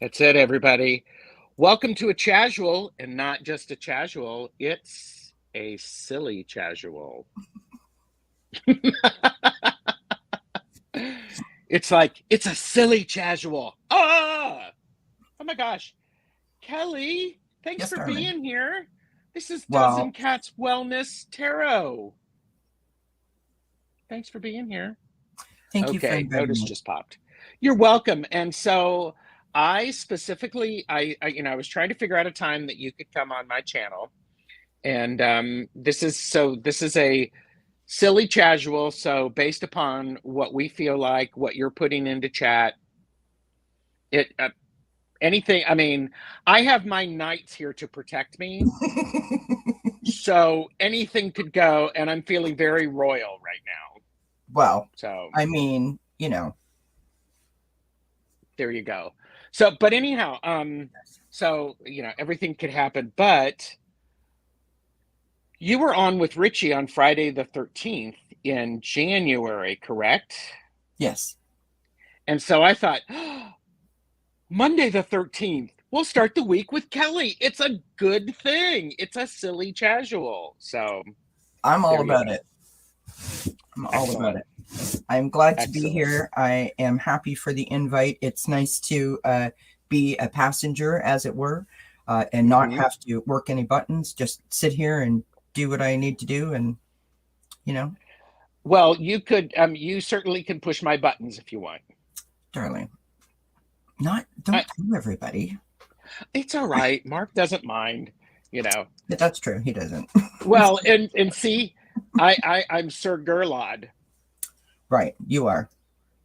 That's it, everybody. Welcome to a casual, and not just a casual, it's a silly casual. It's like, it's a silly casual. Oh my gosh. Kelly, thanks Yes, for darling. being here. This is Well- dznCat's Wellness Tarot. Thanks for being here. Thank you for Okay, inviting notice me. just popped. You're welcome. And so I specifically, I was trying to figure out a time that you could come on my channel. And this is a silly casual. So based upon what we feel like, what you're putting into chat, anything. I mean, I have my knights here to protect me. So anything could go, and I'm feeling very royal right now. Well, So I mean, you know. There you go. So, but anyhow, so everything could happen. But you were on with Richie on Friday the 13th in January, correct? Yes. And so I thought, oh, Monday the 13th, we'll start the week with Kelly. It's a good thing. It's a silly casual. So I'm all there you about go. it. I'm all about it. I'm glad to be here. I am happy for the invite. It's nice to be a passenger, as it were, and not have to work any buttons. Just sit here and do what I need to do, and Well, you could. You certainly can push my buttons if you want, darling. Don't tell everybody. It's all right. Mark doesn't mind. That's true. He doesn't. Well, and see, I'm Sir Gerlod. Right, you are.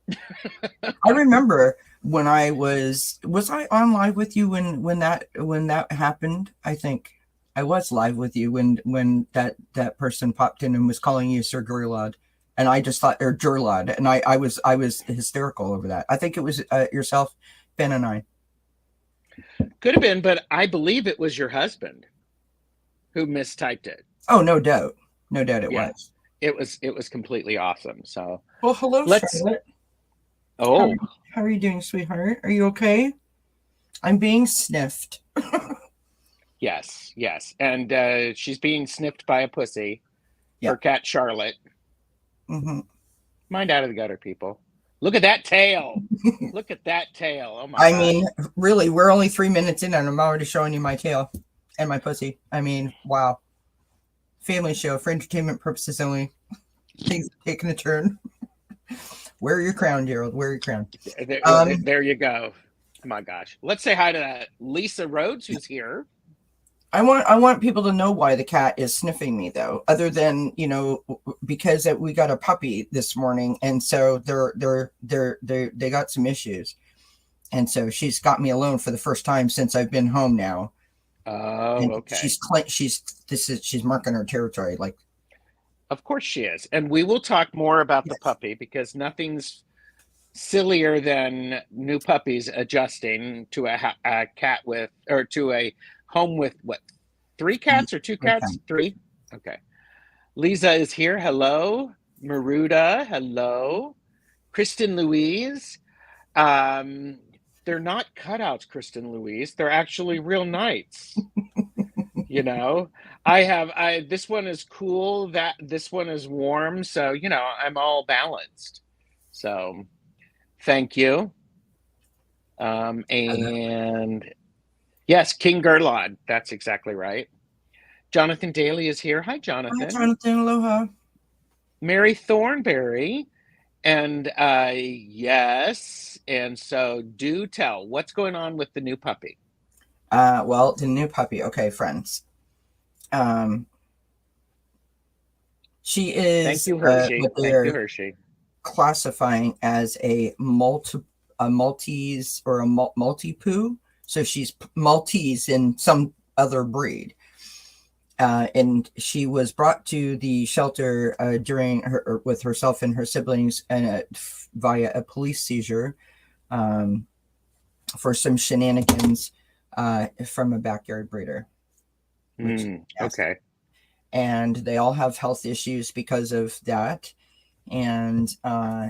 I remember when I was I on live with you when that happened? I think I was live with you when that person popped in and was calling you Sir Gerlod, and I just thought, or Gerlod, and I was hysterical over that. I think it was yourself, Ben, and I. Could have been, but I believe it was your husband who mistyped it. Oh, no doubt it was. It was completely awesome. So, well, hello, Charlotte. Oh, how are you doing, sweetheart? Are you okay? I'm being sniffed. Yes, and she's being sniffed by a pussy. Her cat Charlotte. Mind out of the gutter, people. Look at that tail. Look at that tail. Oh my God. I mean, really, we're only 3 minutes in and I'm already showing you my tail and my pussy. I mean, wow. Family show for entertainment purposes only. Things taking a turn. Wear your crown, Gerald. Wear your crown. There you go. Oh my gosh. Let's say hi to Lisa Rhodes, who's here. I want people to know why the cat is sniffing me, though, other than, because we got a puppy this morning, and so they got some issues, and so she's got me alone for the first time since I've been home now. Oh, and okay. She's marking her territory, like. Of course she is, and we will talk more about the puppy, because nothing's sillier than new puppies adjusting to a cat with, or to a home with what, 3 cats or 2 cats? 3? Okay. Lisa is here. Hello. Maruda. Hello. Kristen Louise. They're not cutouts, Kristen Louise. They're actually real knights. This one is cool. This one is warm. So, I'm all balanced. So thank you. And yes, King Gerlod. That's exactly right. Jonathan Daly is here. Hi, Jonathan. Hi, Jonathan. Aloha. Mary Thornberry. And yes. And so do tell, what's going on with the new puppy? Well, the new puppy. Okay, friends. She is. Thank you, Hershey. What Thank you, Hershey. Classifying as a Maltese or a multi-poo. So she's Maltese in some other breed. And she was brought to the shelter with herself and her siblings via a police seizure for some shenanigans from a backyard breeder. Okay. And they all have health issues because of that. and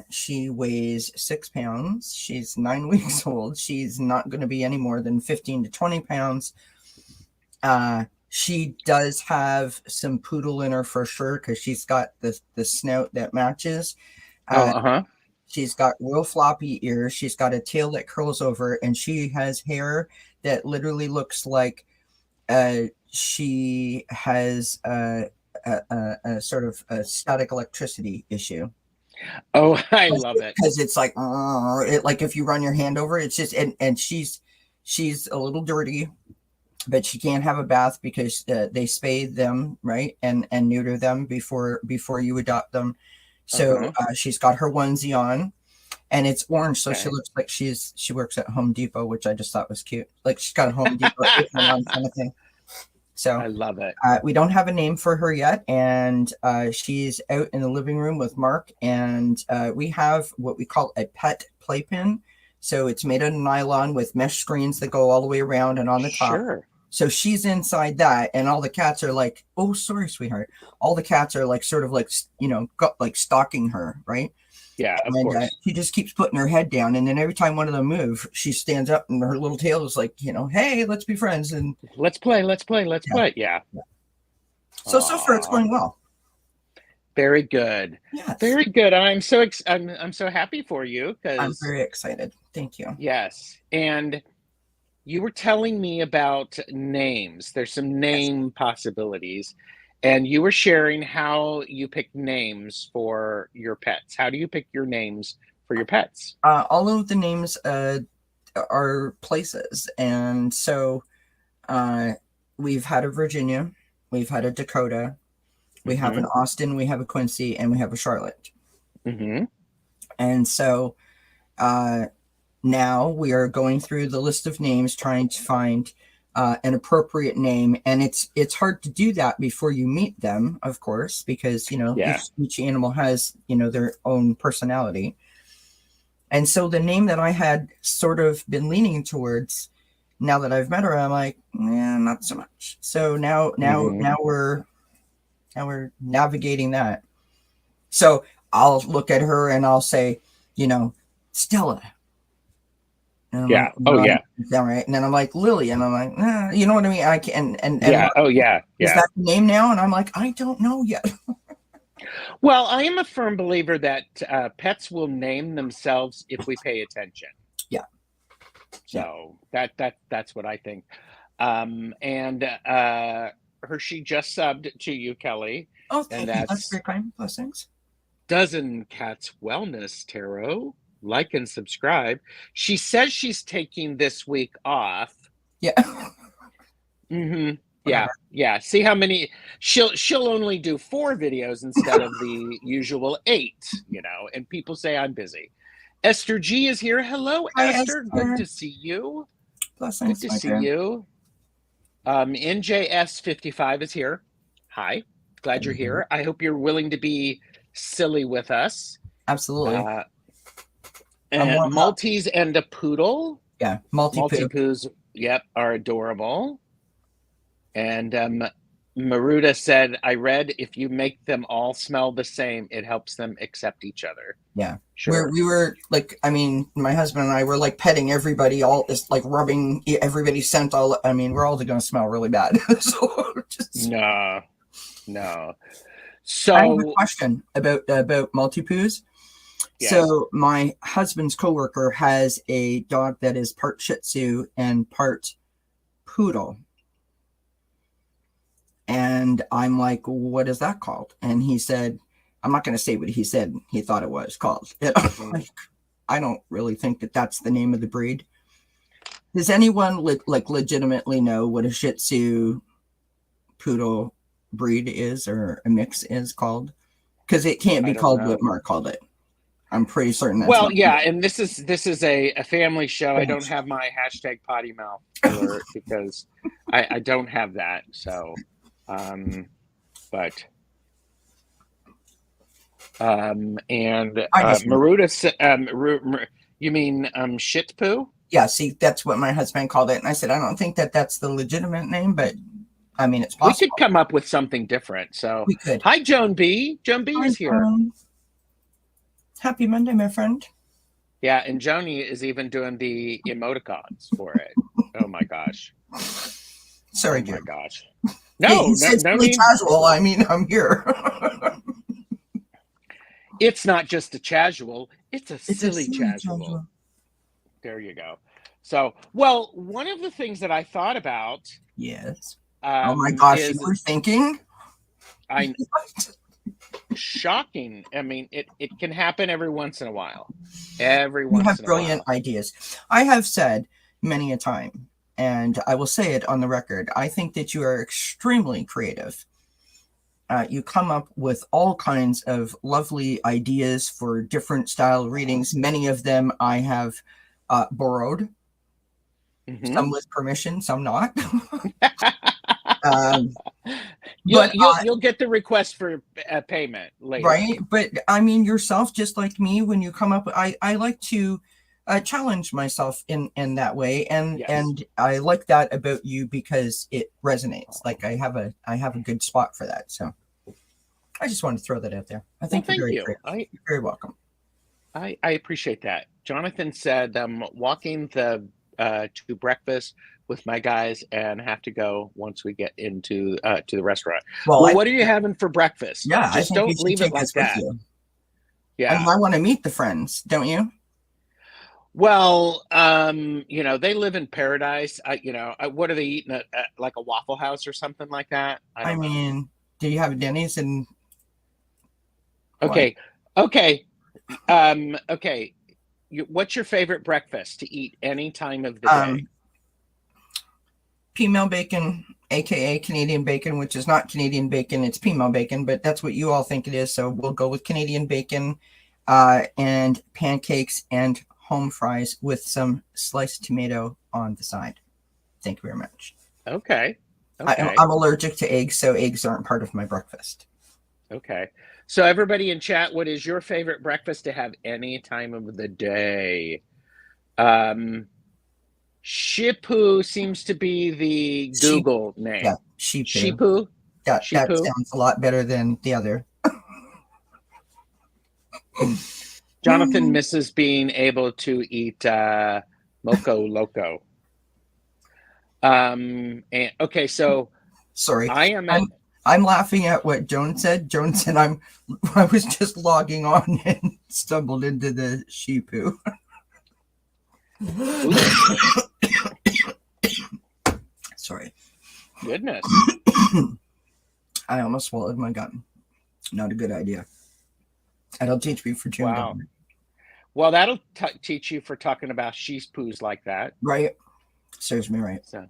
she weighs 6 pounds. She's 9 weeks old. She's not going to be any more than 15 to 20 pounds. She does have some poodle in her for sure, because she's got the snout that matches. She's got real floppy ears. She's got a tail that curls over, and she has hair that literally looks like she has a sort of a static electricity issue. Oh, I love it. Because it's like, like if you run your hand over it, it's just, and she's a little dirty, but she can't have a bath because they spay them, right, and neuter them before you adopt them. So she's got her onesie on, and it's orange, so she looks like she works at Home Depot, which I just thought was cute. Like she's got a Home Depot on kind of thing. So I love it. We don't have a name for her yet, and she's out in the living room with Mark, and we have what we call a pet playpen. So it's made of nylon with mesh screens that go all the way around and on the top. Sure. So she's inside that, and all the cats are like, "Oh, sorry, sweetheart." All the cats are like, sort of like, like stalking her, right? Yeah, of course. She just keeps putting her head down, and then every time one of them move, she stands up, and her little tail is like, "Hey, let's be friends," and let's play. Yeah. So far, it's going well. Very good. Yes. Very good. I'm so happy for you, because I'm very excited. Thank you. Yes, and you were telling me about names. There's some name possibilities, and you were sharing how you pick names for your pets. How do you pick your names for your pets? All of the names are places, and so we've had a Virginia, we've had a Dakota, we have an Austin, we have a Quincy, and we have a Charlotte. And so now we are going through the list of names, trying to find an appropriate name, and it's hard to do that before you meet them, of course, because each animal has their own personality. And so the name that I had sort of been leaning towards, now that I've met her, I'm like, not so much. So now we're navigating that. So I'll look at her and I'll say, Stella. Yeah. Right. And then I'm like, Lily, and I'm like, you know what I mean? I can and yeah. Oh yeah. Yeah. Is that the name now? And I'm like, I don't know yet. Well, I am a firm believer that pets will name themselves if we pay attention. Yeah. So that's what I think. And Hershey just subbed to you, Kelly. Oh, thank you. That's very kind. Blessings. dznCat's Wellness Tarot. Like and subscribe. She says she's taking this week off. Yeah. Yeah. See how many she'll only do 4 videos instead of the usual 8, and people say I'm busy. Esther G is here. Hello, Esther. Good to see you. Blessings. Good to see you. NJS55 is here. Hi. Glad you're here. I hope you're willing to be silly with us. Absolutely. And Maltese and a poodle. Yeah, Maltipoos, yep, are adorable. And Maruda said, I read if you make them all smell the same, it helps them accept each other. Yeah, sure. We were like, my husband and I were like petting everybody, all just like rubbing everybody's scent. We're all going to smell really bad. So no. So I have a question about Maltipoos. Yes. So my husband's coworker has a dog that is part Shih Tzu and part poodle. And I'm like, what is that called? And he said, I'm not going to say what he said he thought it was called. I don't really think that that's the name of the breed. Does anyone legitimately know what a Shih Tzu poodle breed is, or a mix is called? Because it can't be called what Mark called it. I'm pretty certain that's and this is a family show. I don't have my hashtag potty mouth because I don't have that. So, Maruda, you mean shit poo? Yeah, see, that's what my husband called it. And I said, I don't think that's the legitimate name, but it's possible. We could come up with something different. So we could. Hi, Joan B. Joan B is here. Happy Monday, my friend. Yeah, and Joni is even doing the emoticons for it. Oh my gosh. Sorry, Oh Jim. my gosh. Hey, No, you no, said no silly need. casual. I mean, I'm here. It's not just a casual, it's a It's a silly silly casual. casual. There you go. So, well, one of the things that I thought about Yes. Oh my gosh, you is were thinking? I shocking. I mean, it can happen every once in a while. Every You once have in a brilliant while. ideas. I have said many a time, and I will say it on the record, I think that you are extremely creative. You come up with all kinds of lovely ideas for different style readings. Many of them I have borrowed, Hmm. some with permission, some not. um, You'll but you'll you'll get the request for payment later. right, but I mean yourself, just like me, when you come up, I like to challenge myself in that way, and Yes. and I like that about you because it resonates. Like I have a good spot for that. So I just wanted to throw that out there. I Well, think you're thank very you. creative. You're very welcome. I appreciate that. Jonathan said, walking the to breakfast with my guys and have to go once we get into to the restaurant. Well, Well, what are you having for breakfast? yeah, I Just think you don't should leave it take like us with that. you. I mean, Yeah. I want to meet the friends, don't you? Well, they live in paradise. What are they eating at like a Waffle House or something like that? I I don't know. mean, do you have Denny's and what? Okay. Okay. Okay. What's your favorite breakfast to eat any time of the day? Um, Female bacon, aka Canadian bacon, which is not Canadian bacon, it's female bacon, but that's what you all think it is. So we'll go with Canadian bacon, and pancakes and home fries with some sliced tomato on the side. Thank you very much. Okay. I, Okay. I'm allergic to eggs, so eggs aren't part of my breakfast. Okay. So everybody in chat, what is your favorite breakfast to have any time of the day? Um, Shipu seems to be the Sheep, Google yeah, name. sheepu. Shipu? That Shipu? sounds a lot better than the other. Jonathan misses being able to eat Moco Loco. And okay, so Sorry, I am at I'm laughing at what Joan said. Joan said I was just logging on and stumbled into the sheepu. oops, Sorry, goodness. I almost swallowed my gum. Not a good idea. That'll teach me for chewing Wow. gum. Well, that'll teach you for talking about she's poos like that. Right? Serves me right. So,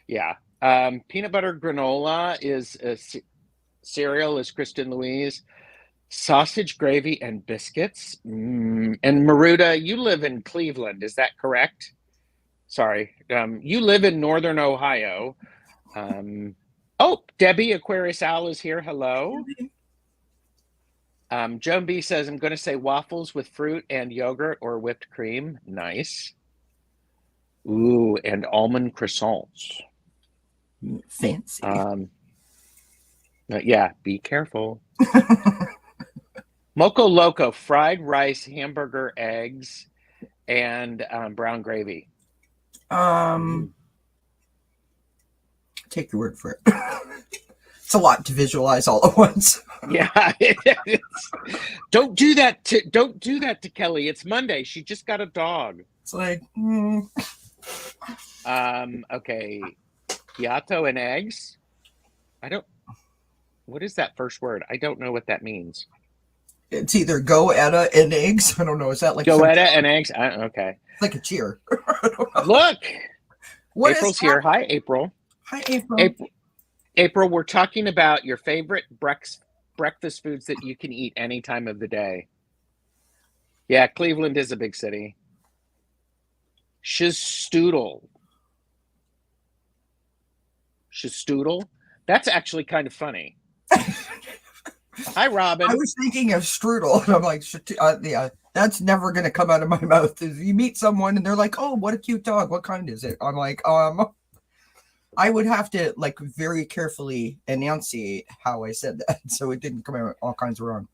yeah. Peanut butter granola is cereal, is Kristen Louise. Sausage gravy and biscuits. And Maruda, you live in Cleveland, is that correct? Sorry. You live in Northern Ohio. Oh, Debbie Aquarius Owl is here. Hello. Joan B says, I'm going to say waffles with fruit and yogurt or whipped cream. Nice. Ooh, and almond croissants. Fancy. Yeah, be careful. Moco Loco, fried rice, hamburger, eggs, and brown gravy. Take your word for it. It's a lot to visualize all at once. Yeah, don't do that to Kelly. It's Monday. She just got a dog. It's like, Okay, Giotto and eggs. What is that first word? I don't know what that means. it's either goetta and eggs. I don't know. Is that like Goetta and eggs. Okay. It's like a cheer. Look, What April's is here. Hi, April. Hi, April. April, we're talking about your favorite breakfast foods that you can eat any time of the day. Yeah, Cleveland is a big city. Shistoodle. Shistoodle? That's actually kind of funny. Hi, Robin. I was thinking of strudel, and I'm like, yeah, that's never going to come out of my mouth. If you meet someone and they're like, oh, what a cute dog. What kind is it? I'm like, I would have to like very carefully enunciate how I said that, so it didn't come out all kinds of wrong.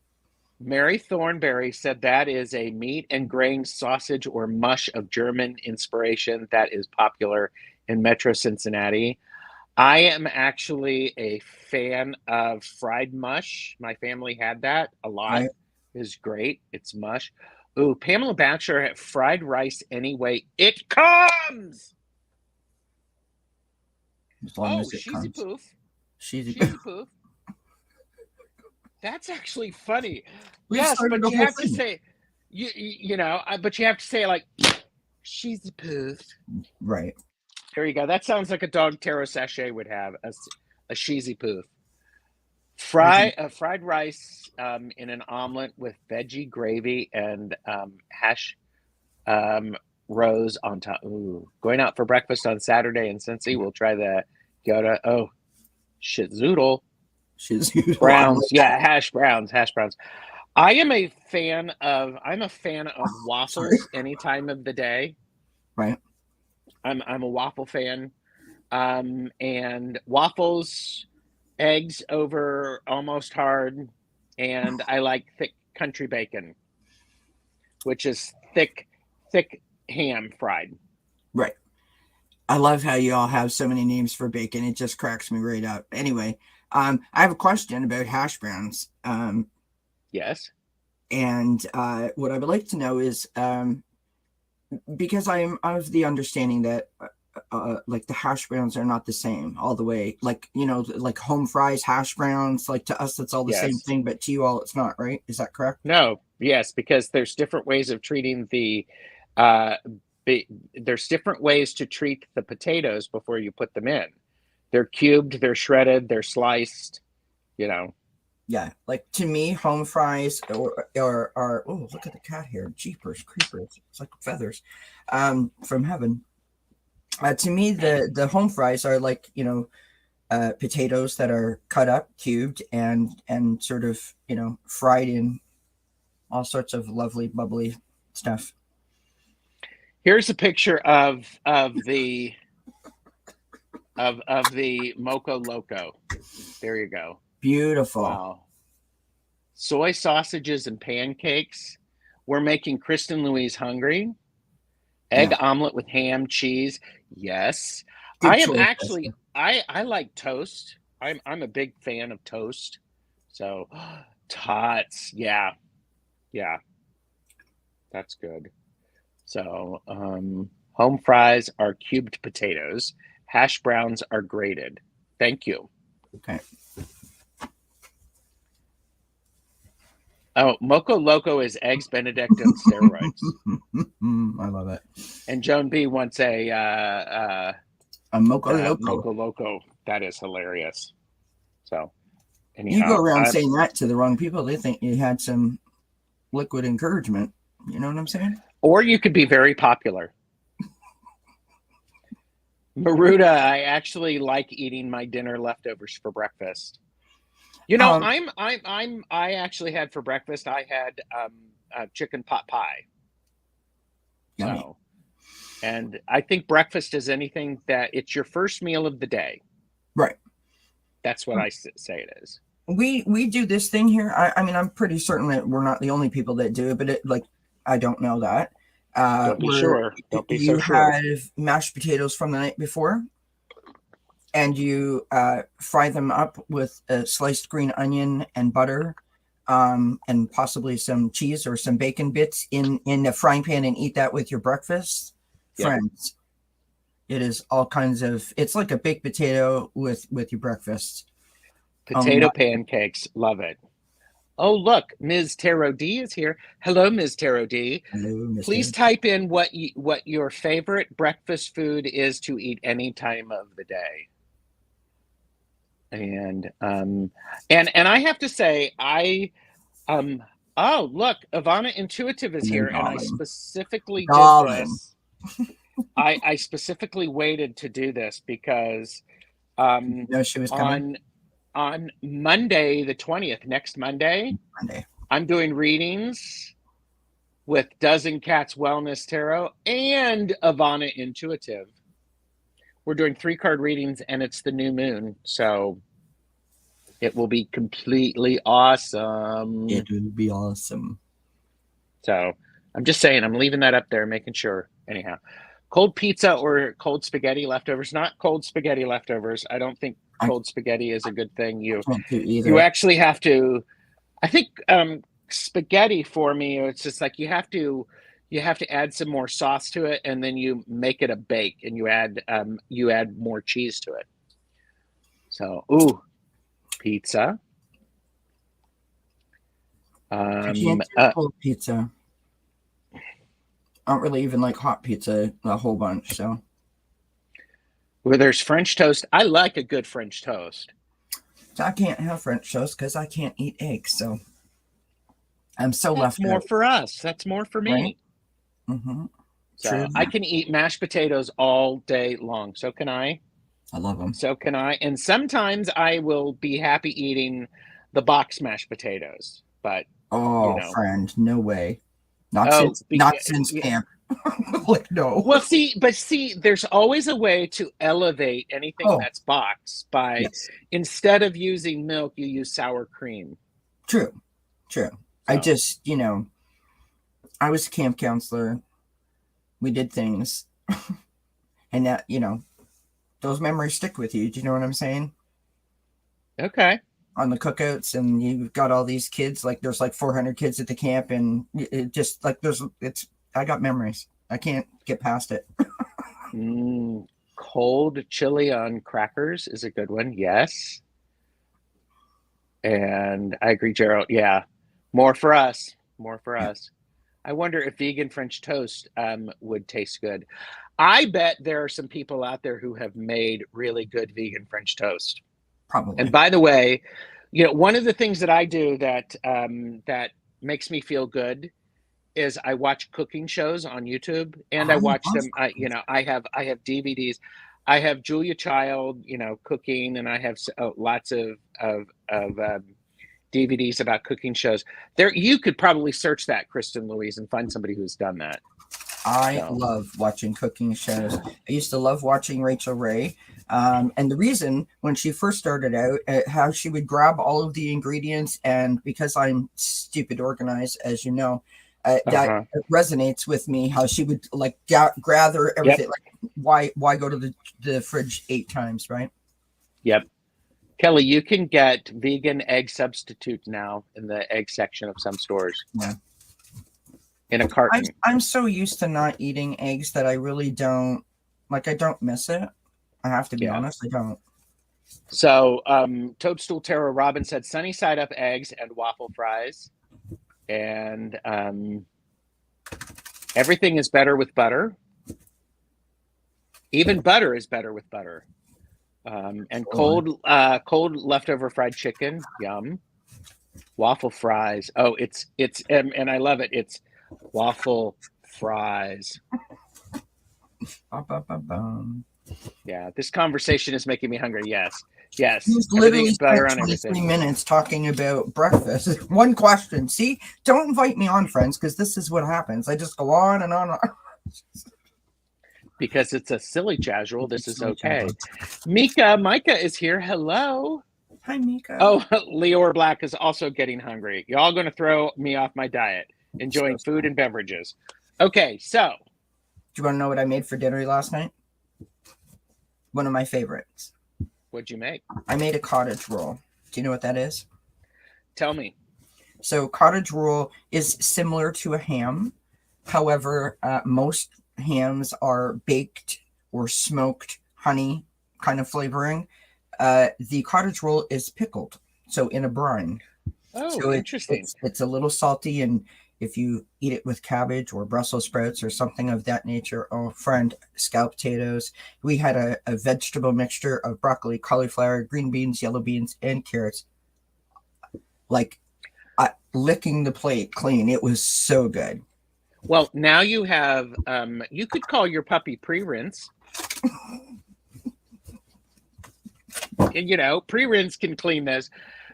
Mary Thornberry said that is a meat and grain sausage or mush of German inspiration that is popular in Metro Cincinnati. I am actually a fan of fried mush. My family had that a lot. Right? It is great. It's mush. Ooh, Pamela Batcher had fried rice anyway. It comes. As long Oh, as it cheesy comes. poof. She's Cheesy poof. That's actually funny. We've Yes, started but the you whole have to thing. say, but you have to say like, cheesy poof. Right. There you go. That sounds like a dog Taro Sachet would have a cheesy poof. Fried rice in an omelet with veggie gravy and hash um, rows on top. Ooh, going out for breakfast on Saturday in Cincy. We'll try the Yoda. Oh, shit, zoodle. She's Browns. Yeah, hash browns. Hash browns. I'm a fan of sorry. waffles any time of the day. Right. I'm a waffle fan. And waffles, eggs over almost hard, and I like thick country bacon, which is thick ham fried. Right. I love how you all have so many names for bacon. It just cracks me right up. Anyway, I have a question about hash browns. Yes. And what I would like to know is because I'm of the understanding that like the hash browns are not the same all the way. Like, like home fries, hash browns, like to us, it's all the same Yes. thing, but to you all, it's not, right? Is that correct? No. Yes, because there's different ways of treating the uh, there's different ways to treat the potatoes before you put them in. They're cubed, they're shredded, they're sliced. You know. Yeah. Like to me, home fries or oh, look at the cat here. Jeepers, creepers. It's like feathers from heaven. To me, the home fries are like, potatoes that are cut up, cubed, and sort of, fried in all sorts of lovely, bubbly stuff. Here's a picture of the Moco Loco. There you go. Beautiful. Wow. Soy sausages and pancakes. We're making Kristen Louise hungry. Egg Yeah. omelet with ham, cheese. Yes. Good I am choice, actually Esther. I like toast. I'm a big fan of toast. So tots. Yeah. Yeah. That's good. So home fries are cubed potatoes. Hash browns are grated. Thank you. Okay. Oh, Moco Loco is eggs Benedict on steroids. I love it. And Joan B wants A mocha Moco loco. Loco. That is hilarious. So You go anyhow, around saying that to the wrong people, they think you had some liquid encouragement. You know what I'm saying? or you could be very popular. Maruda, I actually like eating my dinner leftovers for breakfast. Um, I actually had for breakfast. I had chicken pot pie. Yummy. So, and I think breakfast is anything that it's your first meal of the day. Right. That's what I say it is. We do this thing here. I mean, I'm pretty certain that we're not the only people that do it, but I don't know that. Don't be Where sure. Don't be so you sure. have mashed potatoes from the night before, and you fry them up with a sliced green onion and butter, and possibly some cheese or some bacon bits in a frying pan, and eat that with your breakfast, Yep. friends. It is all kinds of. It's like a baked potato with your breakfast. Potato pancakes. Love it. Oh, look, Ms. Tarot D is here. Hello, Ms. Tarot D. Hello, Mister. Please type in what your favorite breakfast food is to eat any time of the day. And I have to say, oh, look, Ivana Intuitive is Hello, here, and I darling. specifically did Darling. this. I specifically waited to do this because No, she was coming on Monday the 20th, next Monday, Monday. I'm doing readings with dznCat's Wellness Tarot and Ivana Intuitive. We're doing 3-card readings, and it's the new moon. So It will be completely awesome. It would be awesome. So I'm just saying, I'm leaving that up there, making sure. Anyhow, cold pizza or cold spaghetti leftovers? Not cold spaghetti leftovers. I don't think I cold spaghetti is a good thing. can't do You either. actually have to. I think spaghetti for me, it's just like you have to add some more sauce to it, and then you make it a bake, and you add more cheese to it. So, ooh, pizza. I can't do cold pizza. I don't really even like hot pizza a whole bunch. So Where there's French toast. I like a good French toast. I can't have French toast because I can't eat eggs. So I'm so That's left more out, for us. That's more for right? me. Mm-hmm. True. So I can eat mashed potatoes all day long. So can I. I love them. So can I. And sometimes I will be happy eating the box mashed potatoes. But you Oh, know, friend, no way. Not oh, since not since camp. Like no. well, see, there's always a way to elevate anything Oh, that's boxed by yes. instead of using milk, you use sour cream. True. True. I So, just, I was a camp counselor. We did things, and that, those memories stick with you. Do you know what I'm saying? okay. On the cookouts, and you've got all these kids. Like there's like 400 kids at the camp, and it just like I got memories. I can't get past it. Cold chili on crackers is a good one. Yes. And I agree, Gerald. Yeah. More for us. More for Yeah, us. I wonder if vegan French toast would taste good. I bet there are some people out there who have made really good vegan French toast. And probably. by the way, one of the things that I do that makes me feel good is I watch cooking shows on YouTube, and I I watch love them. cookies. I have DVDs. I have Julia Child, cooking, and I have lots of DVDs about cooking shows. There, you could probably search that, Kristen Louise, and find somebody who's done that. I So, love watching cooking shows. I used to love watching Rachel Ray. And the reason when she first started out, how she would grab all of the ingredients, and because I'm stupid organized, as you know, that uh-huh. resonates with me. How she would like gather Yep, everything. Like, why go to the fridge 8 times, right? yep. Kelly, you can get vegan egg substitutes now in the egg section of some stores Yeah. in a I'm carton. I'm so used to not eating eggs that I really don't like. I don't miss it. I have to be Yeah. honest. I don't. So, Toadstool Tara Robin said sunny side up eggs and waffle fries. And everything is better with butter. Even butter is better with butter. And Or cold leftover fried chicken, yum. Waffle fries. Oh, it's and I love it. It's waffle fries. Yeah, this conversation is making me hungry. Yes, he yes. was Everything literally is better spent on 23 everything minutes talking about breakfast. One question. See, don't invite me on, friends, because this is what happens. I just go on and on. because it's a silly casual. It's a This is silly challenge. okay. Micah is here. Hello. Hi, Mika. Oh, Leor Black is also getting hungry. Y'all going to throw me off my diet, So enjoying food sad. and beverages. Okay, so Do you want to know what I made for dinner last night? One of my favorites. what'd you make? I made a cottage roll. Do you know what that is? Tell me. So, cottage roll is similar to a ham. However, most hams are baked or smoked honey kind of flavoring. The cottage roll is pickled, so in a brine. Oh, So interesting. it's a little salty, and if you eat it with cabbage or Brussels sprouts or something of that nature, oh friend, scalloped potatoes. We had a vegetable mixture of broccoli, cauliflower, green beans, yellow beans, and carrots. Like licking the plate clean. It was so good. Well, now you have, you could call your puppy pre-rinse. And, pre-rinse can clean this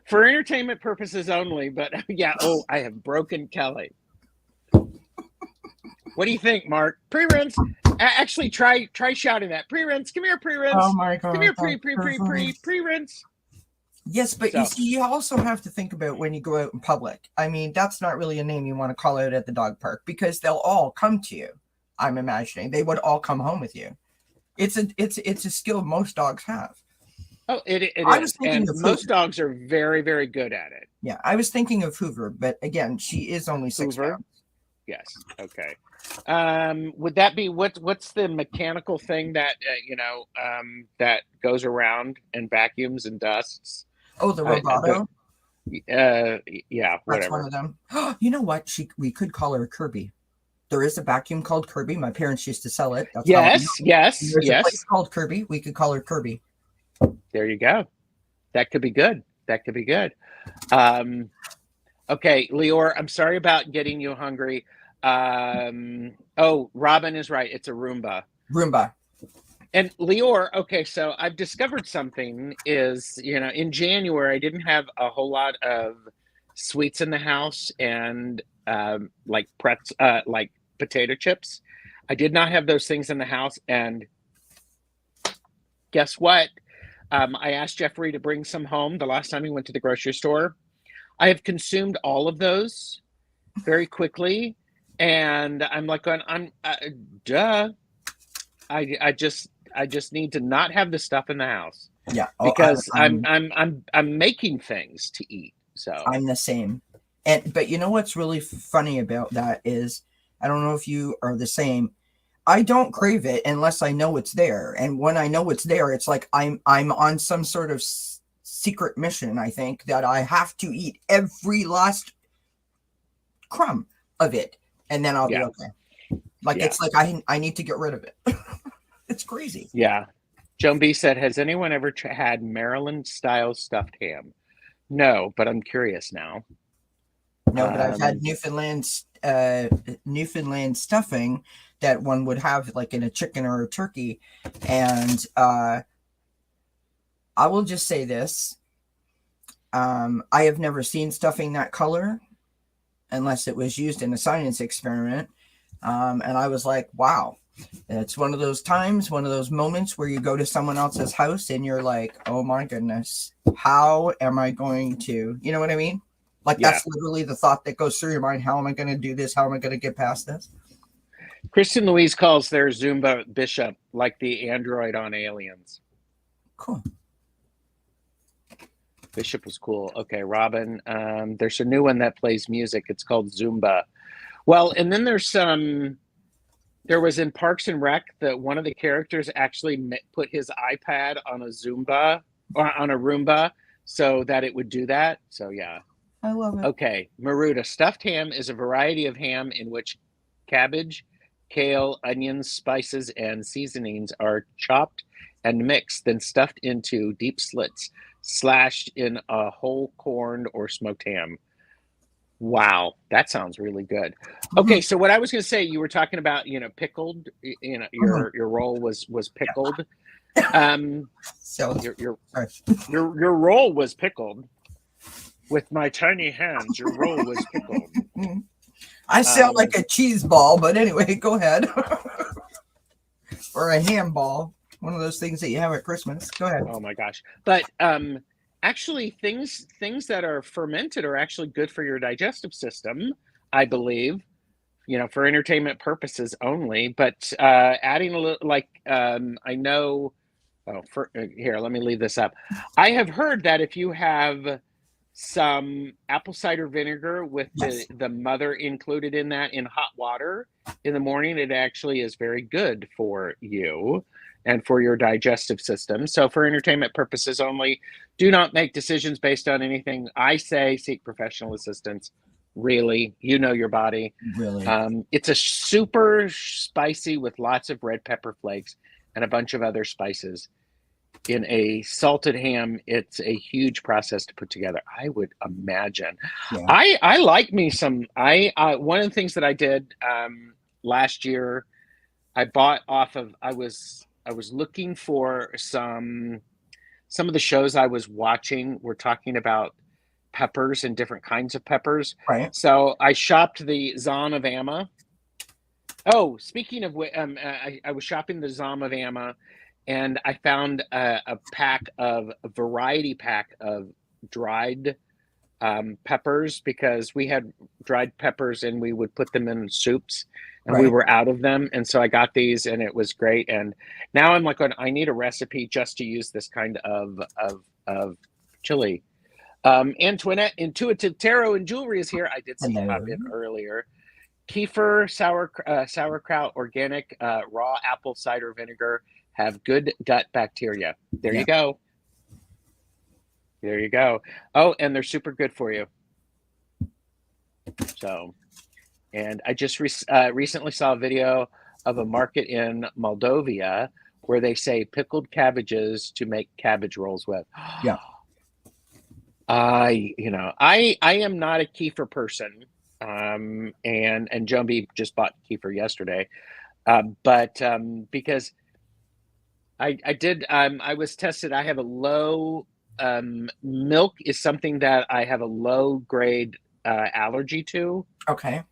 for entertainment purposes only. But yeah, I have broken Kelly. What do you think, Mark? Pre-rinse. Actually, try shouting that. Pre-rinse. Come here, pre-rinse. Oh my Come god! here, pre-rinse. Yes, but you So see, you also have to think about when you go out in public. I mean, that's not really a name you want to call out at the dog park because they'll all come to you. I'm imagining they would all come home with you. It's a skill most dogs have. oh, it I was is, thinking and of most Hoover. dogs are very very good at it. Yeah, I was thinking of Hoover, but again, she is only 6 pounds. Hoover, yes, okay. Would that be what's the mechanical thing that that goes around and vacuums and dusts? Oh, the The Roboto. yeah, That's one whatever. of them. You know what? We could call her Kirby. There is a vacuum called Kirby. My parents used to sell it. That's how I know. Yes, yes, There's a place yes. called Kirby. We could call her Kirby. There you go. That could be good. That could be good. Um, okay, Leor, I'm sorry about getting you hungry. Oh, Robin is right. It's a Roomba. Roomba. And Leor, okay, so I've discovered something is, in January, I didn't have a whole lot of sweets in the house and like potato chips. I did not have those things in the house. And guess what? I asked Jeffrey to bring some home the last time he went to the grocery store. I have consumed all of those very quickly. And I'm like, duh. I just need to not have the stuff in the house Yeah. Oh, because I'm making things to eat. So I'm the same. But you know what's really funny about that is I don't know if you are the same. I don't crave it unless I know it's there. And when I know it's there, it's like I'm on some sort of secret mission, I think, that I have to eat every last crumb of it and then I'll be yeah, okay. Like yeah, it's like I need to get rid of it. It's crazy. yeah. Joan B said, "Has anyone ever had Maryland style stuffed ham?" No, but I'm curious now. No, but I've had Um, Newfoundland stuffing that one would have like in a chicken or a turkey. And I will just say this. I have never seen stuffing that color unless it was used in a science experiment. And I was like, wow. It's one of those times, one of those moments where you go to someone else's house and you're like, oh my goodness, how am I going to, you know what I mean? Like yeah. that's literally the thought that goes through your mind. How am I going to do this? How am I going to get past this? Kristen Louise calls their Zumba Bishop like the android on Aliens. Cool. Bishop was cool. Okay, Robin. There's a new one that plays music. It's called Zumba. Well, and then there's some. There was in Parks and Rec that one of the characters actually put his iPad on a Zumba or on a Roomba so that it would do that. So yeah. I love it. Okay, Maruta. Stuffed ham is a variety of ham in which cabbage, kale, onions, spices, and seasonings are chopped and mixed, then stuffed into deep slits, slashed in a whole corned or smoked ham. Wow, that sounds really good. Mhm. Okay, so what I was going to say, you were talking about, pickled. Mhm. Your roll was pickled. Um, So, your your sorry. your roll was pickled. With my tiny hands, your roll was pickled. I sound like Um, a cheese ball, but anyway, go ahead. Or a ham ball. One of those things that you have at Christmas. Go ahead. oh my gosh! But actually, things that are fermented are actually good for your digestive system, I believe. For entertainment purposes only. But adding a little, like I know. Oh, here, let me leave this up. I have heard that if you have some apple cider vinegar with the Yes. the mother included in that in hot water in the morning, it actually is very good for you and for your digestive system. So for entertainment purposes only, do not make decisions based on anything I say. Seek professional assistance. Really, your body. Really. It's a super spicy with lots of red pepper flakes and a bunch of other spices in a salted ham. It's a huge process to put together, I would imagine. Yeah. I like me some. I One of the things that I did last year, I bought off of. I was looking for some of the shows I was watching were talking about peppers and different kinds of peppers. Right. So I shopped the Zon of Amma. Oh, speaking of which, I was shopping the Zom of Amma, and I found a variety pack of dried peppers, because we had dried peppers and we would put them in soups and we Right. were out of them. And so I got these and it was great. And now I'm like, I need a recipe just to use this kind of chili. Antoinette, Intuitive Tarot and Jewelry is here. I did see you pop Hello. in earlier. Kefir, sauerkraut, organic, raw apple cider vinegar have good gut bacteria. There Yeah. you go. There you go. Oh, and they're super good for you. So, and I just recently saw a video of a market in Moldova where they say pickled cabbages to make cabbage rolls with. Yeah. I am not a kefir person. And Joan B just bought kefir yesterday. But because I was tested, I have a low, milk is something that I have a low grade allergy to. Okay.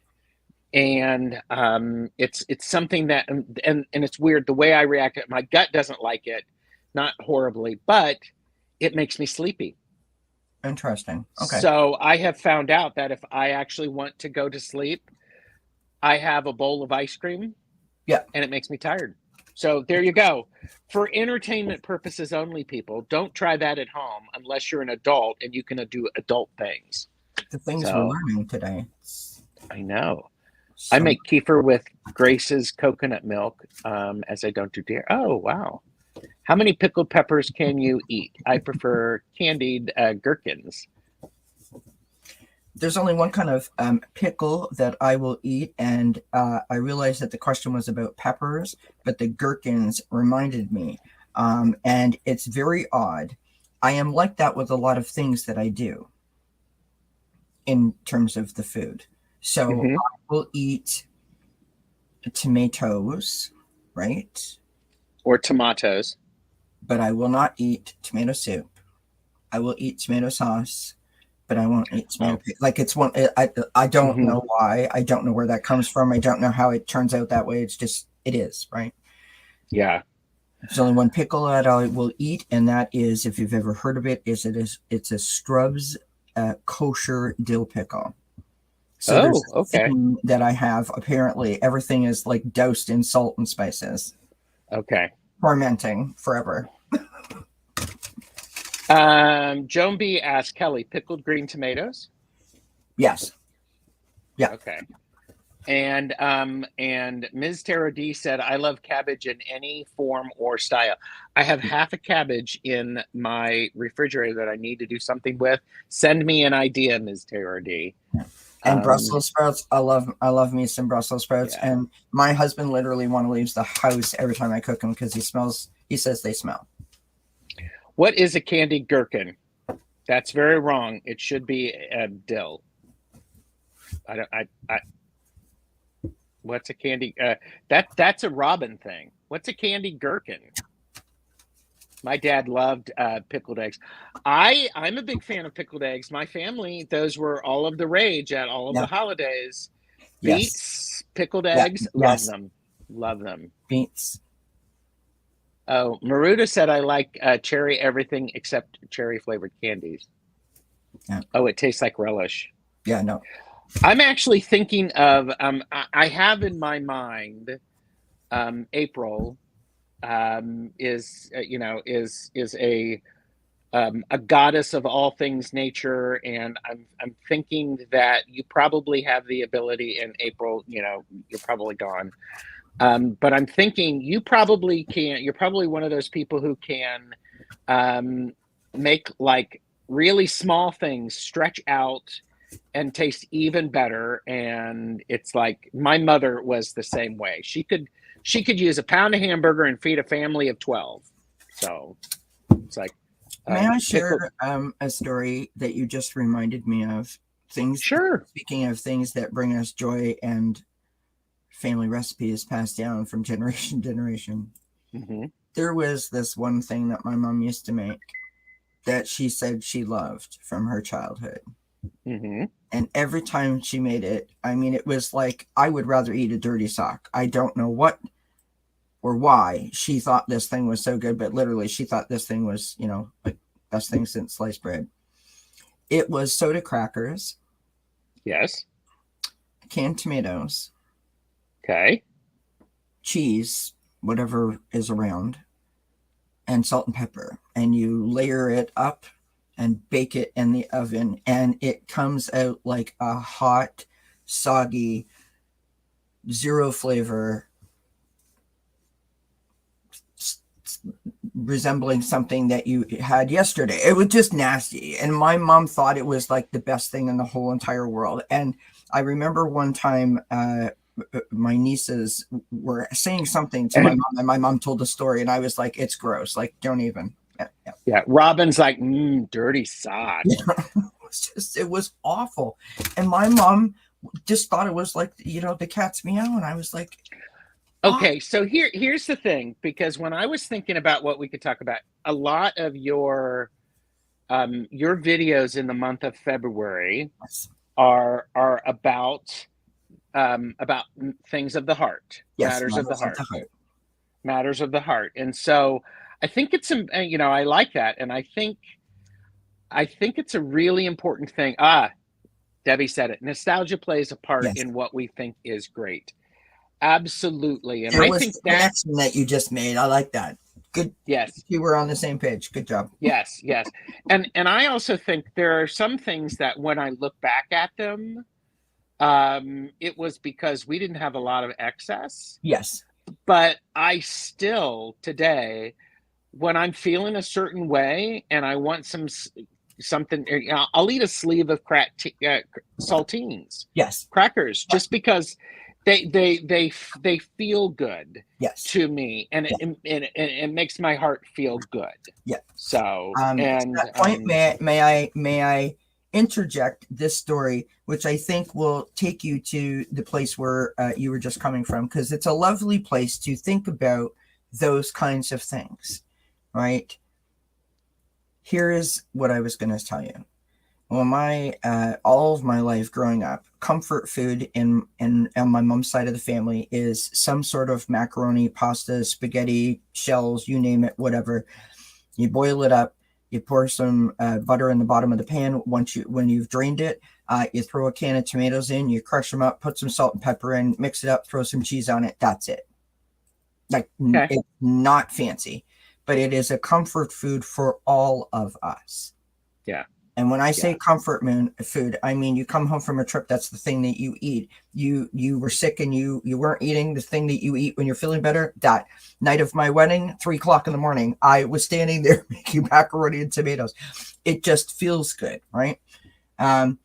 And it's something that, and it's weird the way I react. My gut doesn't like it, not horribly, but it makes me sleepy. Interesting. Okay. So I have found out that if I actually want to go to sleep, I have a bowl of ice cream. Yeah. And it makes me tired. So there you go. For entertainment purposes only, people, don't try that at home unless you're an adult and you can do adult things. The things we're learning today. I know. I make kefir with Grace's coconut milk, as I don't do dairy. Oh, wow. How many pickled peppers can you eat? I prefer candied gherkins. There's only one kind of pickle that I will eat, and I realized that the question was about peppers, but the gherkins reminded me, and it's very odd. I am like that with a lot of things that I do in terms of the food. So I will eat tomatoes, right? Or tomatoes. But I will not eat tomato soup. I will eat tomato sauce, but I won't eat tomato paste. Like it's one. I don't know why. I don't know where that comes from. I don't know how it turns out that way. It's just it is, right? Yeah. There's only one pickle that I will eat, and that is, if you've ever heard of it, it's a Scrubs kosher dill pickle. So there's a thing that I have. Apparently, everything is like doused in salt and spices. Okay. Fermenting forever. Joan B asked Kelly, pickled green tomatoes? Yes. Yeah. Okay. And Ms. Tara D said, I love cabbage in any form or style. I have half a cabbage in my refrigerator that I need to do something with. Send me an idea, Ms. Tara D. And Brussels sprouts. I love me some Brussels sprouts. Yeah. And my husband literally leaves the house every time I cook them because he says they smell. What is a candied gherkin? That's very wrong. It should be a dill. What's a candy? That's a Robin thing. What's a candied gherkin? My dad loved pickled eggs. I'm a big fan of pickled eggs. My family, those were all of the rage at all of the holidays. Beets, pickled eggs, love them. Love them. Beets. Oh, Maruda said I like cherry everything except cherry flavored candies. Yeah. Oh, it tastes like relish. Yeah, no. I'm actually thinking of I have in my mind April is a goddess of all things nature, and I'm thinking that you probably have the ability in April. You're probably gone, but I'm thinking you probably can. You're probably one of those people who can make like really small things stretch out and taste even better. And it's like my mother was the same way. She could use a pound of hamburger and feed a family of 12. So it's like, may I share a story that you just reminded me of? Sure. Speaking of things that bring us joy and family recipes passed down from generation to generation. Mm-hmm. There was this one thing that my mom used to make that she said she loved from her childhood. Mm-hmm. And every time she made it, I mean, it was like I would rather eat a dirty sock. I don't know what or why she thought this thing was so good, but literally she thought this thing was, like best thing since sliced bread. It was soda crackers, Yes. canned tomatoes, Okay. cheese, whatever is around, and salt and pepper. And you layer it up and bake it in the oven, and it comes out like a hot, soggy, zero flavor, resembling something that you had yesterday. It was just nasty. And my mom thought it was like the best thing in the whole entire world. And I remember one time my nieces were saying something to my mom, and my mom told the story, and I was like, it's gross. Like, don't even. Yeah. Robin's like, dirty sock. It was awful. And my mom just thought it was like, the cat's meow. And I was like, okay, so here's the thing, because when I was thinking about what we could talk about, a lot of your videos in the month of February are about things of the heart, matters of the heart, matters of the heart. And so I think it's, I like that. And I think it's a really important thing. Debbie said it. Nostalgia plays a part in what we think is great. Absolutely. And I think that you just made, I like that. Good. Yes. You were on the same page. Good job. Yes. And I also think there are some things that when I look back at them, it was because we didn't have a lot of excess. Yes. But I still today, when I'm feeling a certain way and I want something, I'll eat a sleeve of saltines. Yes. Crackers, just because they feel good. Yes. To me, and it makes my heart feel good. Yeah. So at that point, may I interject this story, which I think will take you to the place where you were just coming from, because it's a lovely place to think about those kinds of things, right? Here is what I was going to tell you. Well, all of my life growing up, comfort food in on my mom's side of the family is some sort of macaroni, pasta, spaghetti, shells, you name it, whatever. You boil it up, you pour some butter in the bottom of the pan. When you've drained it, you throw a can of tomatoes in, you crush them up, put some salt and pepper in, mix it up, throw some cheese on it. That's it. Like, it's not fancy, but it is a comfort food for all of us. Yeah. And when I say comfort food, I mean, you come home from a trip, that's the thing that you eat. You were sick and you weren't eating the thing that you eat when you're feeling better. That night of my wedding, 3:00 in the morning, I was standing there making macaroni and tomatoes. It just feels good, right? The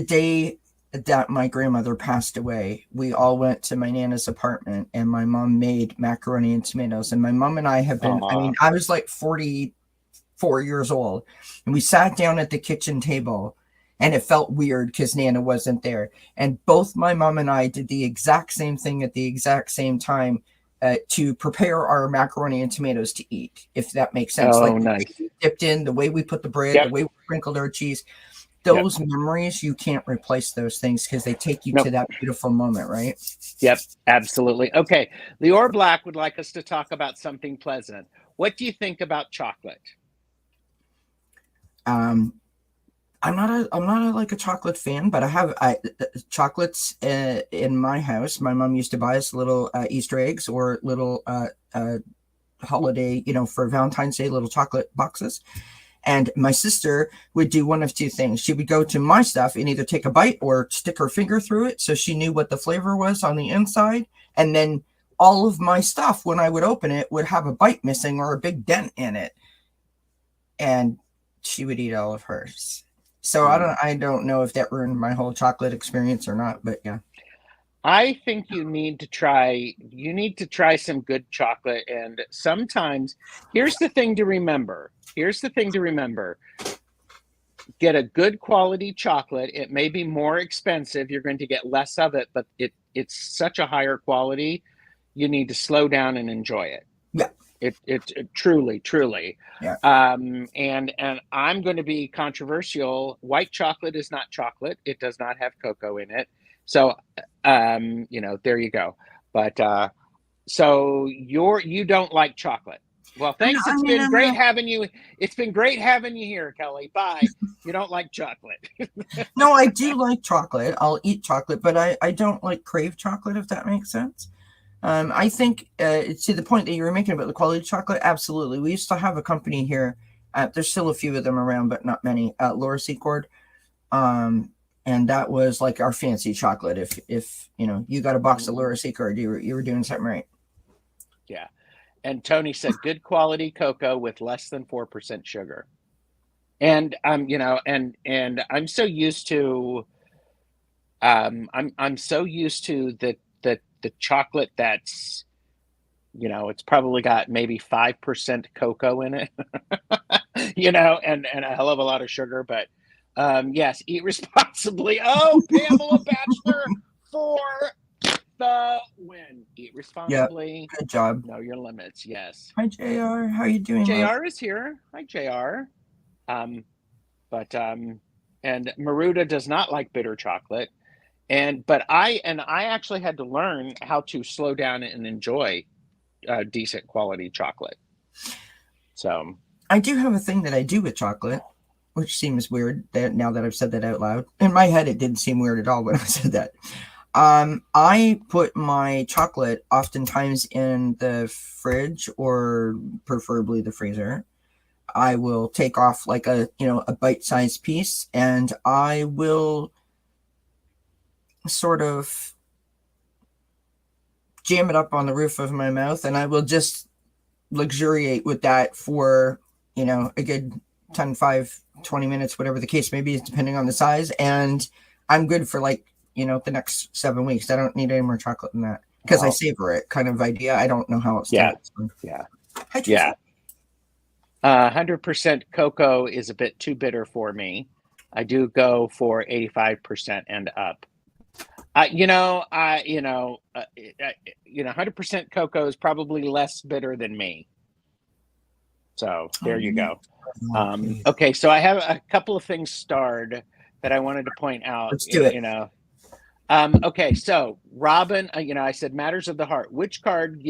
day that my grandmother passed away, we all went to my Nana's apartment, and my mom made macaroni and tomatoes. And my mom and I have been, I was like 44 years old, and we sat down at the kitchen table, and it felt weird because Nana wasn't there. And both my mom and I did the exact same thing at the exact same time to prepare our macaroni and tomatoes to eat, if that makes sense. Nice. Dipped in, the way we put the bread, the way we sprinkled our cheese. Those memories, you can't replace those things because they take you to that beautiful moment, right? Yep, absolutely. Okay, Lior Black would like us to talk about something pleasant. What do you think about chocolate? I'm not like a chocolate fan, but I have chocolates in my house. My mom used to buy us little Easter eggs or little holiday, for Valentine's Day, little chocolate boxes. And my sister would do one of two things. She would go to my stuff and either take a bite or stick her finger through it so she knew what the flavor was on the inside. And then all of my stuff, when I would open it, would have a bite missing or a big dent in it. And she would eat all of hers. So I don't know if that ruined my whole chocolate experience or not, but yeah. I think you need to try some good chocolate. And sometimes, here's the thing to remember. Get a good quality chocolate. It may be more expensive. You're going to get less of it, but it's such a higher quality. You need to slow down and enjoy it. Yeah. It truly. Yeah. And I'm going to be controversial. White chocolate is not chocolate. It does not have cocoa in it. So, there you go. But So you don't like chocolate. Well, thanks. I It's mean, been I'm great not. having you. It's been great having you here, Kelly. Bye. You don't like chocolate. No, I do like chocolate. I'll eat chocolate, but I don't like crave chocolate, if that makes sense. I think to the point that you were making about the quality of chocolate, absolutely. We used to have a company here. There's still a few of them around, but not many. Laura Secord, and that was like our fancy chocolate. If you got a box of Laura Secord, you were doing something right. Yeah. And Tony said good quality cocoa with less than 4% sugar. And and I'm so used to I'm so used to the chocolate that's it's probably got maybe 5% cocoa in it, and a hell of a lot of sugar. But yes, eat responsibly. Oh, Pamela Batchelor for the win. Eat Yeah, responsibly. good job. Know your limits. Yes. Hi, JR. How you doing, love? JR is here. Hi, JR. But and Maruda does not like bitter chocolate. But I actually had to learn how to slow down and enjoy decent quality chocolate. So I do have a thing that I do with chocolate, which seems weird that now that I've said that out loud. In my head, it didn't seem weird at all when I said that. I put my chocolate oftentimes in the fridge or preferably the freezer. I will take off like a bite-sized piece, and I will sort of jam it up on the roof of my mouth, and I will just luxuriate with that for a good 10, 5, 20 minutes, whatever the case may be, depending on the size. And I'm good for like the next 7 weeks. I don't need any more chocolate than that because I savor it kind of idea. I don't know how else to explain. Yeah. Hi, Trisha. 100% cocoa is a bit too bitter for me. I do go for 85% and up. 100% cocoa is probably less bitter than me. So there you go. Okay, so I have a couple of things starred that I wanted to point out. Let's do it. Okay, so Robin, I said matters of the heart. Which tarot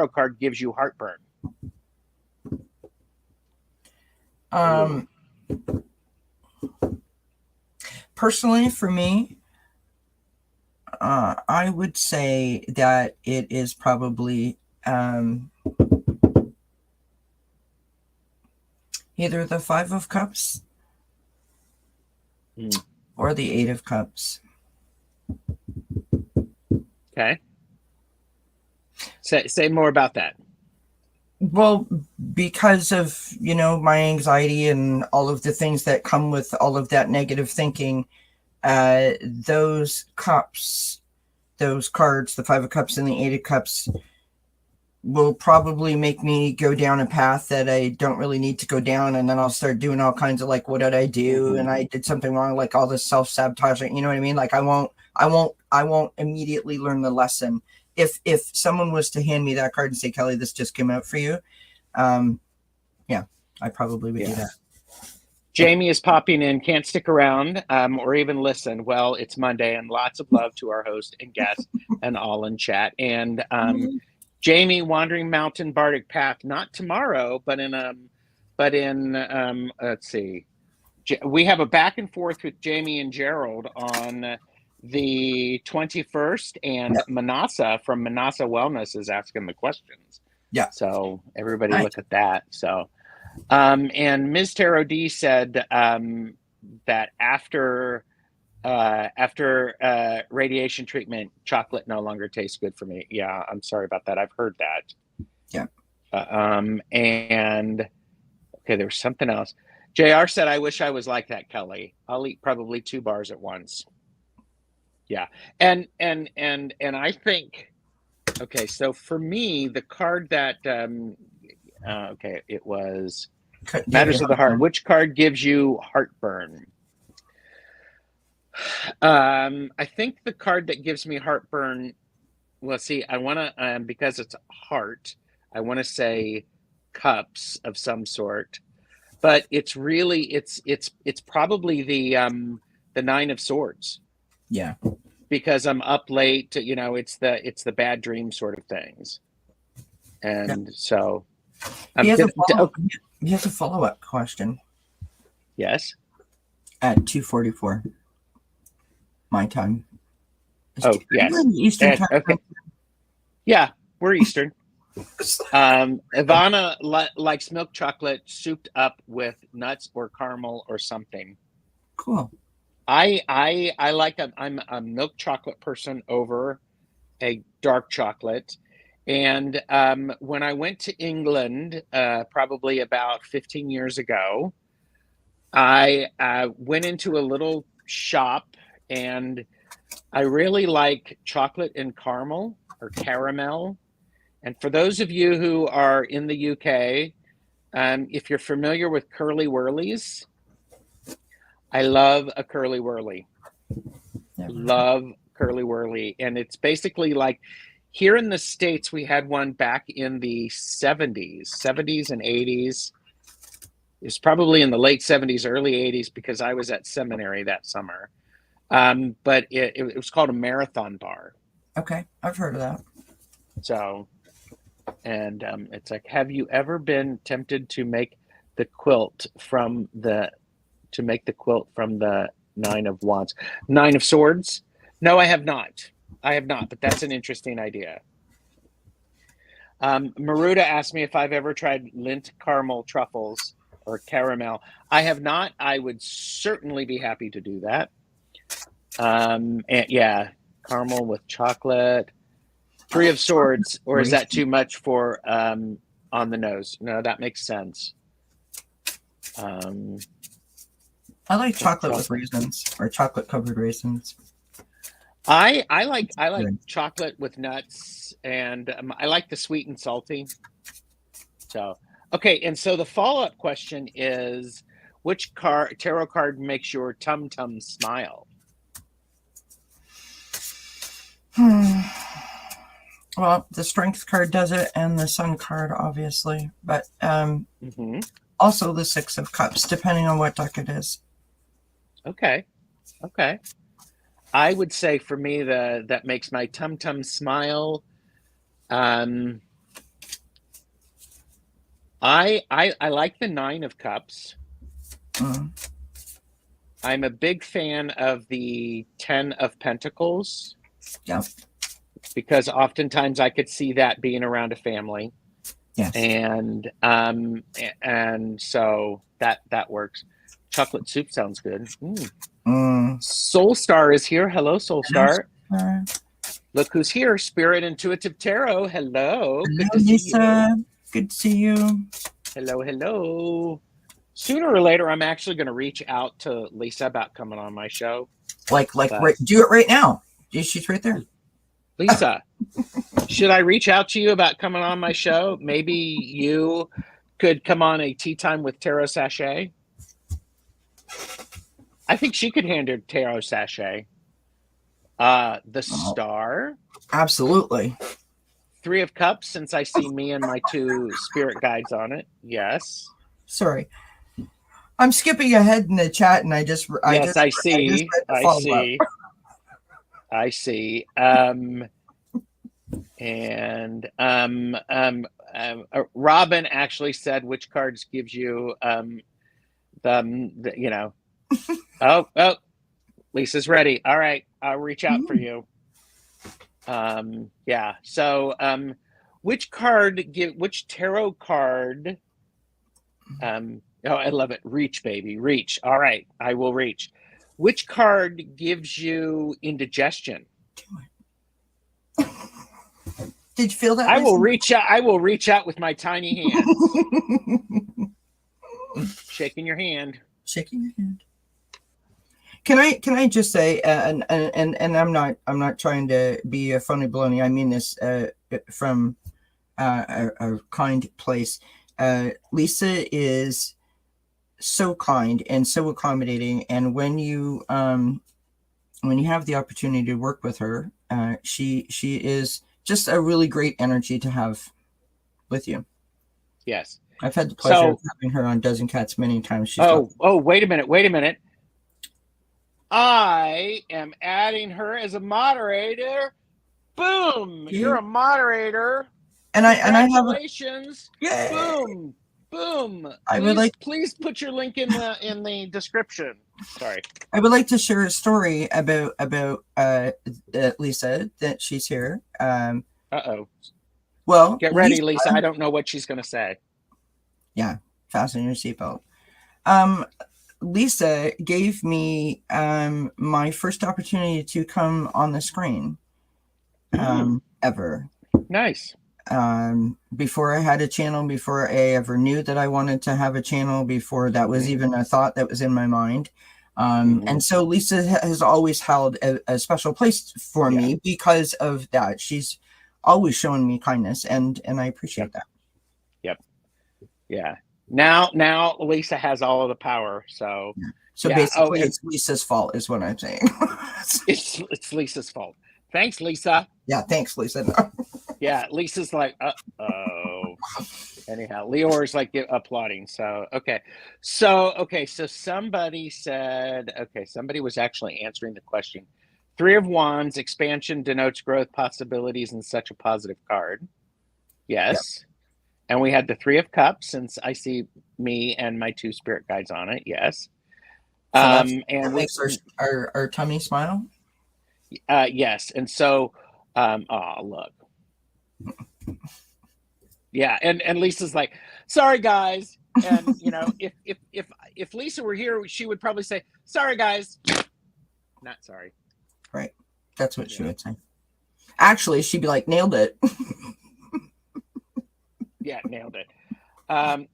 card gives you heartburn? Personally, for me, I would say that it is probably either the Five of Cups or the Eight of Cups. Okay. Say more about that. Well, because of, my anxiety and all of the things that come with all of that negative thinking, those cups, those cards, the Five of Cups and the Eight of Cups, will probably make me go down a path that I don't really need to go down. And then I'll start doing all kinds of like, what did I do? And I did something wrong, like all this self-sabotaging, you know what I mean? Like I won't immediately learn the lesson. If someone was to hand me that card and say, Kelly, this just came out for you, I probably would do that. Jamie is popping in, can't stick around or even listen. Well, it's Monday, and lots of love to our host and guests and all in chat. And Jamie, Wandering Mountain Bardic Path, not tomorrow, but in let's see. We have a back and forth with Jamie and Gerald on the 21st, and Manasa from Manasa Wellness is asking the questions. Yeah. So everybody look at that. So, and Ms. Tarot D said that after radiation treatment, chocolate no longer tastes good for me. Yeah, I'm sorry about that. I've heard that. Yeah. And okay, there was something else. JR said, I wish I was like that, Kelly. I'll eat probably 2 bars at once. Yeah. And I think, okay, so for me, the card that, it was Matters of the Heart. Which card gives you heartburn? I think the card that gives me heartburn, well, see, I want to, because it's heart, I want to say cups of some sort, but it's really, it's probably the 9 of Swords. Yeah. because I'm up late. You know, it's the bad dream sort of things. And so He has a oh, follow-up question yes. at 2:44 my time. Oh, yes. Eastern time. Okay. Yeah, we're Eastern. Ivana likes milk chocolate souped up with nuts or caramel or something. Cool. I like I'm a milk chocolate person over a dark chocolate. And when I went to England, probably about 15 years ago, I went into a little shop, and I really like chocolate and caramel or caramel. And for those of you who are in the UK, if you're familiar with Curly Whirlies, I love a Curly Whirly. Love Curly Whirly. And it's basically like, here in the States, we had one back in the 70s and 80s. It was probably in the late 70s, early 80s, because I was at seminary that summer. But it was called a marathon bar. Okay, I've heard of that. So, and it's like, have you ever been tempted to make the quilt from the Nine of Wands, Nine of Swords? No, I have not. But that's an interesting idea. Maruda asked me if I've ever tried Lindt caramel truffles or caramel. I have not. I would certainly be happy to do that. And yeah, caramel with chocolate. Three of Swords, or is that too much for on the nose? No, that makes sense. I like chocolate with raisins, or chocolate covered raisins. I like chocolate with nuts, and I like the sweet and salty. So, okay, and so the follow-up question is, which tarot card makes your tum-tum smile? Well, the Strength card does it, and the Sun card, obviously, but also the Six of Cups, depending on what deck it is. Okay. I would say for me, that makes my tum-tum smile. I like the Nine of Cups. I'm a big fan of the 10 of Pentacles. Yeah. Because oftentimes I could see that being around a family. Yes. And so that works. Chocolate soup sounds good. Soul Star is here. Hello, Soul Star. Look who's here. Spirit Intuitive Tarot. Hello. Good to see you. Good to see you. Hello. Sooner or later, I'm actually going to reach out to Lisa about coming on my show. Right, do it right now. She's right there. Lisa, should I reach out to you about coming on my show? Maybe you could come on a Tea Time with Tarot Sachet. I think she could handle Tarot Sachet. The Star. Absolutely. Three of Cups, since I see me and my two spirit guides on it. Yes. Sorry. I'm skipping ahead in the chat, and I see. And Robin actually said which cards gives you oh, Lisa's ready. All right, I'll reach out for you. Yeah. So which tarot card oh, I love it. Reach, baby, reach. All right, I will reach. Which card gives you indigestion? Did you feel that? I will reach out with my tiny hands. Shaking your hand. Can I just say, and I'm not trying to be a funny baloney. I mean this from a kind place. Lisa is so kind and so accommodating, and when you have the opportunity to work with her, she is just a really great energy to have with you. Yes, I've had the pleasure of having her on dznCat's many times. Wait a minute. I am adding her as a moderator. Boom! You're a moderator. And I have a Congratulations. yay. Boom. Boom. I would like Please put your link in the description. Sorry. I would like to share a story about Lisa, that she's here. Uh-oh. Well, Get ready, Lisa. I don't know what she's going to say. Yeah, fasten your seatbelt. Lisa gave me my first opportunity to come on the screen ever. Nice. Before I had a channel, before I ever knew that I wanted to have a channel, before that was even a thought that was in my mind. And so Lisa has always held a special place for me because of that. She's always shown me kindness, and I appreciate that. Yep. Yeah. Now Lisa has all of the power. So basically, it's Lisa's fault, is what I'm saying. it's Lisa's fault. Thanks, Lisa. Yeah, thanks, Lisa. Yeah, Lisa's like, uh-oh. Anyhow, Leor's like applauding. So somebody said, somebody was actually answering the question. 3 of Wands, expansion denotes growth possibilities in such a positive card. Yes. Yep. And we had the 3 of Cups, since I see me and my 2 spirit guides on it. Yes. So that makes our tummy smile. Yes. And so, look. Yeah. And Lisa's like, sorry, guys. And, if Lisa were here, she would probably say, sorry, guys. Not sorry. Right. That's what she would say. Actually, she'd be like, nailed it. Yeah, nailed it.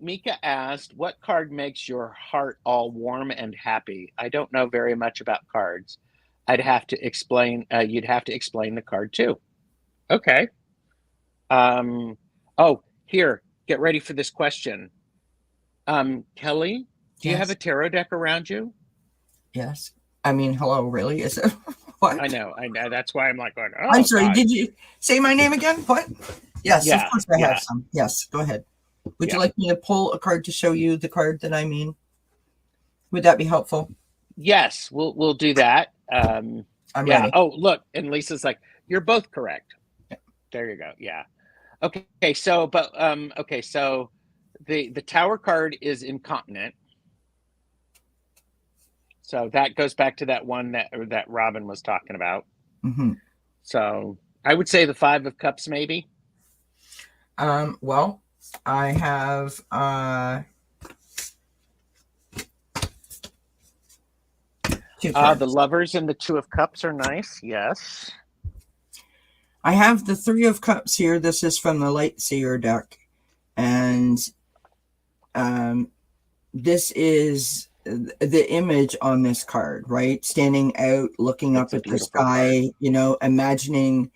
Mika asked, what card makes your heart all warm and happy? I don't know very much about cards. I'd have to explain. You'd have to explain the card too. Okay. Here, get ready for this question. Kelly, do you have a tarot deck around you? Yes. I mean, hello, really? Is it what? I know. That's why I'm like going, oh, I'm sorry, God. Did you say my name again? What? Yes, of course I have some. Yes, go ahead. Would you like me to pull a card to show you the card that I mean? Would that be helpful? Yes, we'll do that. I'm ready. Oh, look, and Lisa's like, you're both correct. Yeah. There you go. Yeah. Okay, so the Tower card is incontinent. So that goes back to that one that Robin was talking about. Mm-hmm. So I would say the 5 of Cups, maybe. Well, I have the Lovers and the 2 of Cups are nice. Yes. I have the 3 of Cups here. This is from the Light Seer deck, and this is the image on this card, right? Standing out, looking up at the sky, imagining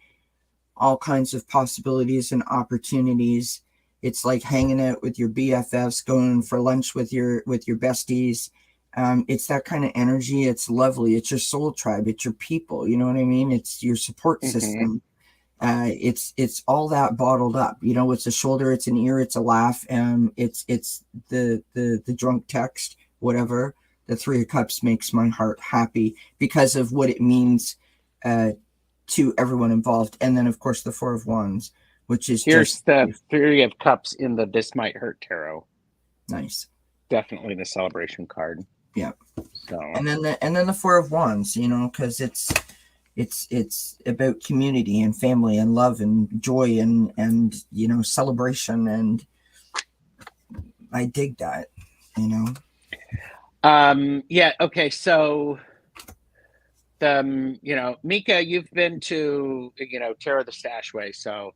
all kinds of possibilities and opportunities. It's like hanging out with your BFFs, going for lunch with your besties. It's that kind of energy. It's lovely. It's your soul tribe. It's your people. You know what I mean? It's your support system. It's all that bottled up. It's a shoulder, it's an ear, it's a laugh. It's the drunk text, whatever. The 3 of Cups makes my heart happy because of what it means to everyone involved. And then, of course, the 4 of Wands, which is here's the 3 of Cups in the This Might Hurt tarot. Nice. Definitely the celebration card. Yeah. So and then the 4 of Wands, because it's about community and family and love and joy and celebration, and I dig that. Okay, so Mika, you've been to Tarot the Stashway, so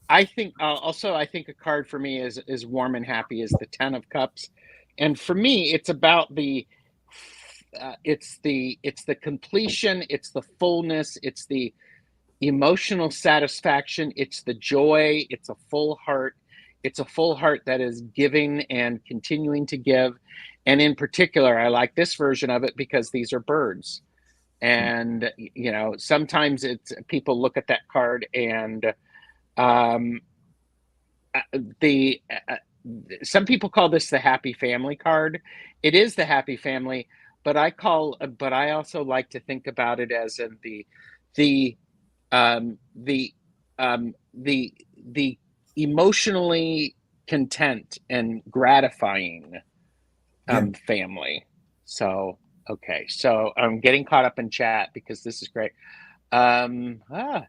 I think I think a card for me is warm and happy is the 10 of Cups, and for me it's about it's the completion, it's the fullness, it's the emotional satisfaction, it's the joy, it's a full heart that is giving and continuing to give. And in particular, I like this version of it because these are birds. And sometimes people look at that card and some people call this the happy family card. It is the happy family, but I also like to think about it as in the um, the the emotionally content and gratifying Yeah. family. So okay, so I'm getting caught up in chat because this is great. Um, ah,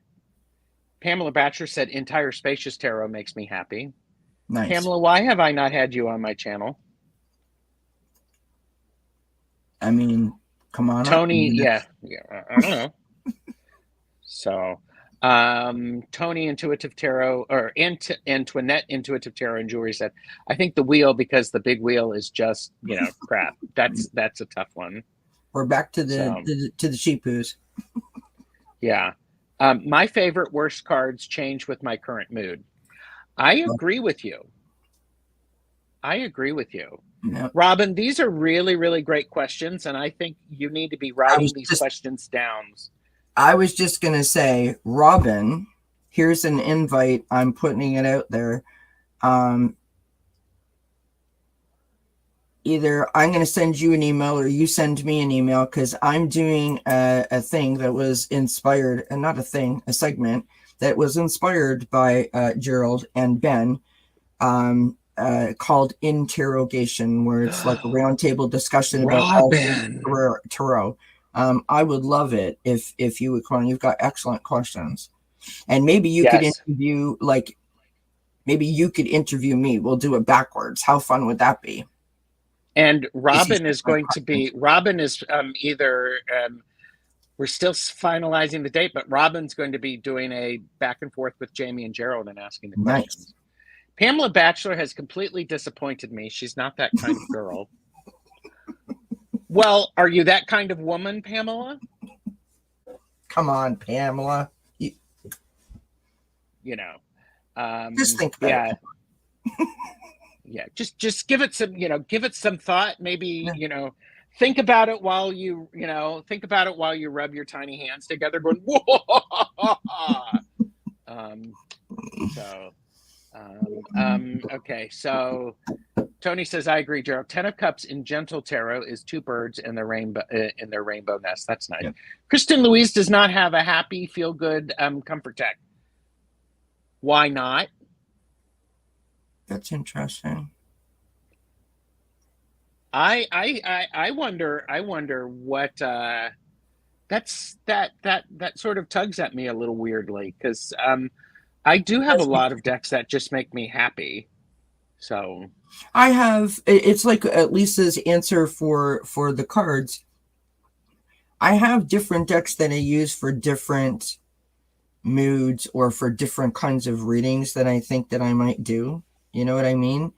Pamela Batcher said entire spacious tarot makes me happy. Nice. Pamela, why have I not had you on my channel? I mean, come on up. Tony, yeah, I don't know. So, Tony Intuitive Tarot or Antoinette Intuitive Tarot and Jewelry said, I think the wheel because the big wheel is just, crap. That's a tough one. We're back to the So, to the sheepoos. yeah. My favorite worst cards change with my current mood. I agree with you. Yeah. Robin, these are really, really great questions, and I think you need to be writing these questions down. I was just going to say, Robin, here's an invite. I'm putting it out there. Either I'm going to send you an email or you send me an email, because I'm doing a thing that was inspired, and not a thing, a segment that was inspired by Gerald and Ben, called Interrogation, where it's like a roundtable discussion about all things tarot. I would love it if you would come. You've got excellent questions, and maybe you could interview, maybe you could interview me. We'll do it backwards. How fun would that be? And Robin is going to be, Robin is either, we're still finalizing the date, but Robin's going to be doing a back and forth with Jamie and Gerald and asking the questions. Pamela Batchelor has completely disappointed me. She's not that kind of girl. Well, are you that kind of woman, Pamela? Come on, Pamela. Just think about it. Yeah, just give it some thought. Maybe, think about it while you rub your tiny hands together going, whoa. Okay, so Tony says, I agree, Gerald. 10 of Cups in Gentle Tarot is two birds in their rainbow nest. That's nice. Yeah. Kristen Louise does not have a happy, feel-good comfort deck. Why not? That's interesting. I wonder what that sort of tugs at me a little weirdly, because I do have a lot of decks that just make me happy. So I have, it's like Lisa's answer for the cards. I have different decks that I use for different moods or for different kinds of readings that I think that I might do. You know what I mean?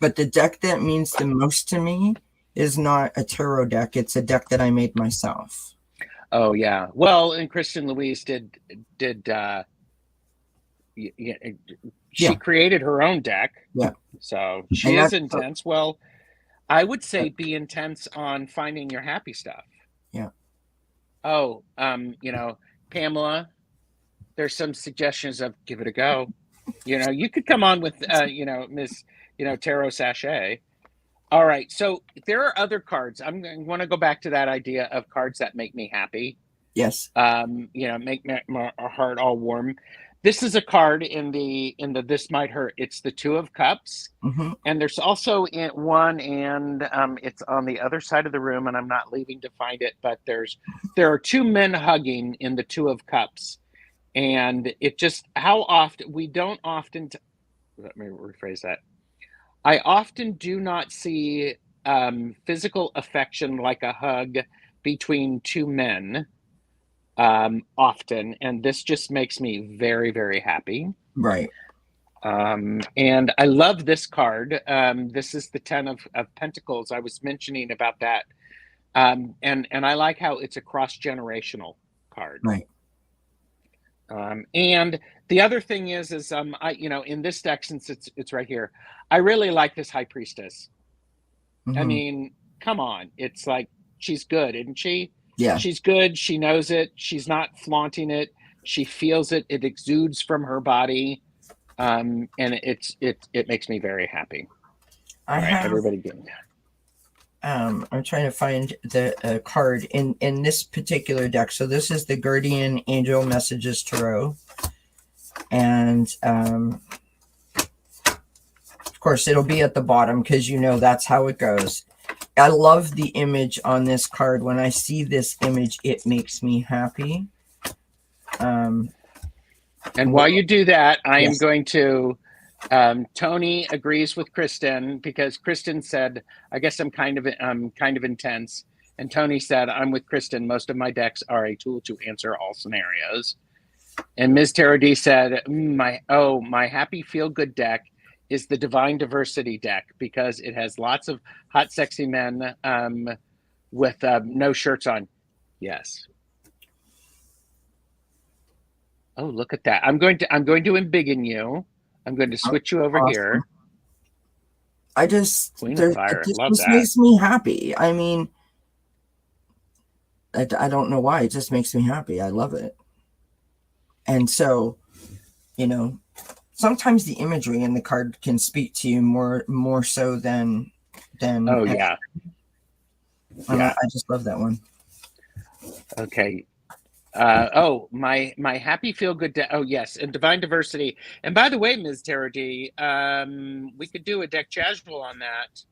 But the deck that means the most to me is not a tarot deck. It's a deck that I made myself. Oh yeah. Well, and Kristen Louise she created her own deck. Yeah. So she is intense. Well, I would say be intense on finding your happy stuff. Yeah. Oh, Pamela, there's some suggestions of give it a go. You could come on with, Miss, Tarot Sachet. All right. So there are other cards. I want to go back to that idea of cards that make me happy. Yes. Make my heart all warm. This is a card in the This Might Hurt. It's the Two of Cups. Mm-hmm. And there's also one, and it's on the other side of the room, and I'm not leaving to find it, but there are two men hugging in the Two of Cups. And it just, let me rephrase that. I often do not see physical affection like a hug between two men often. And this just makes me very, very happy. Right. And I love this card. This is the 10 of Pentacles. I was mentioning about that. And I like how it's a cross-generational card. Right. And the other thing is in this deck, since it's right here, I really like this High Priestess. Mm-hmm. I mean, come on. It's like, she's good, isn't she? Yeah. She's good. She knows it. She's not flaunting it. She feels it. It exudes from her body. And it makes me very happy. Everybody getting that. I'm trying to find the card in this particular deck. So this is the Guardian Angel Messages Tarot, and of course it'll be at the bottom because that's how it goes. I love the image on this card. When I see this image, it makes me happy. And while you do that, I am Yes. going to. Tony agrees with Kristen because Kristen said, "I guess I'm kind of intense." And Tony said, "I'm with Kristen. Most of my decks are a tool to answer all scenarios." And Ms. Tarot D said, my happy feel good deck is the Divine Diversity deck because it has lots of hot, sexy men with no shirts on." Yes. Oh, look at that! I'm going to embiggen you. I'm going to switch you over Awesome. here. Queen of Fire. It Love just that. makes me happy. I mean, I don't know why. It just makes me happy. I love it. And so, sometimes the imagery in the card can speak to you more so than. Oh yeah. Yeah. I just love that one. Okay. My happy feel good deck. Oh yes, and Divine Diversity. And by the way, Ms. Tarot D, we could do a deck casual on that,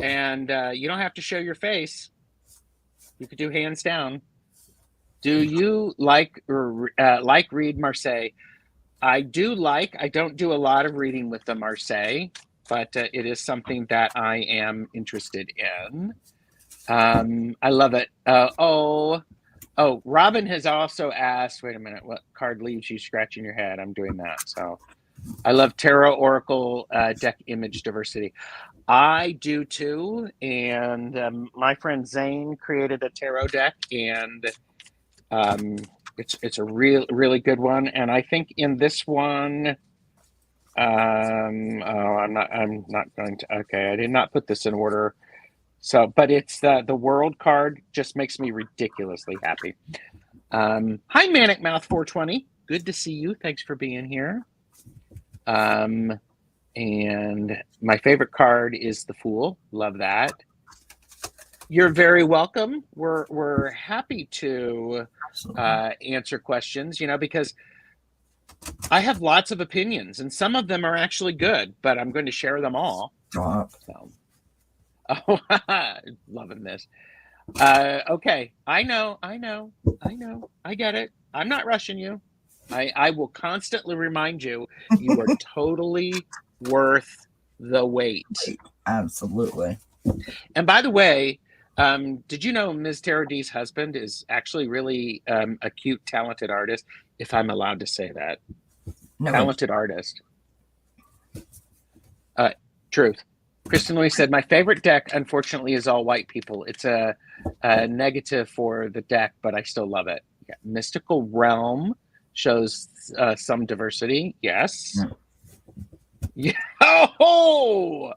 and you don't have to show your face. You could do hands down. Do you like read Marseille? I do like. I don't do a lot of reading with the Marseille, but it is something that I am interested in. I love it. Oh, Robin has also asked, wait a minute, what card leaves you scratching your head? I'm doing that. So I love Tarot Oracle deck image diversity. I do too. And my friend Zane created a tarot deck, and it's a really good one. And I think in this one, I'm not going to, okay, I did not put this in order. So, but it's the world card just makes me ridiculously happy. Hi, Manic Mouth 420. Good to see you. Thanks for being here. And my favorite card is the Fool. Love that. You're very welcome. We're happy to answer questions, because I have lots of opinions, and some of them are actually good, but I'm going to share them all. So, loving this. Okay, I know. I get it. I'm not rushing you. I will constantly remind you, you are totally worth the wait. Absolutely. And by the way, did you know Ms. Tarot D's husband is actually really a cute, talented artist, if I'm allowed to say that? No. Talented artist. Truth. Kristen Louise said, my favorite deck, unfortunately, is all white people. It's a negative for the deck, but I still love it. Yeah. Mystical Realm shows some diversity. Yes. Yeah. Oh,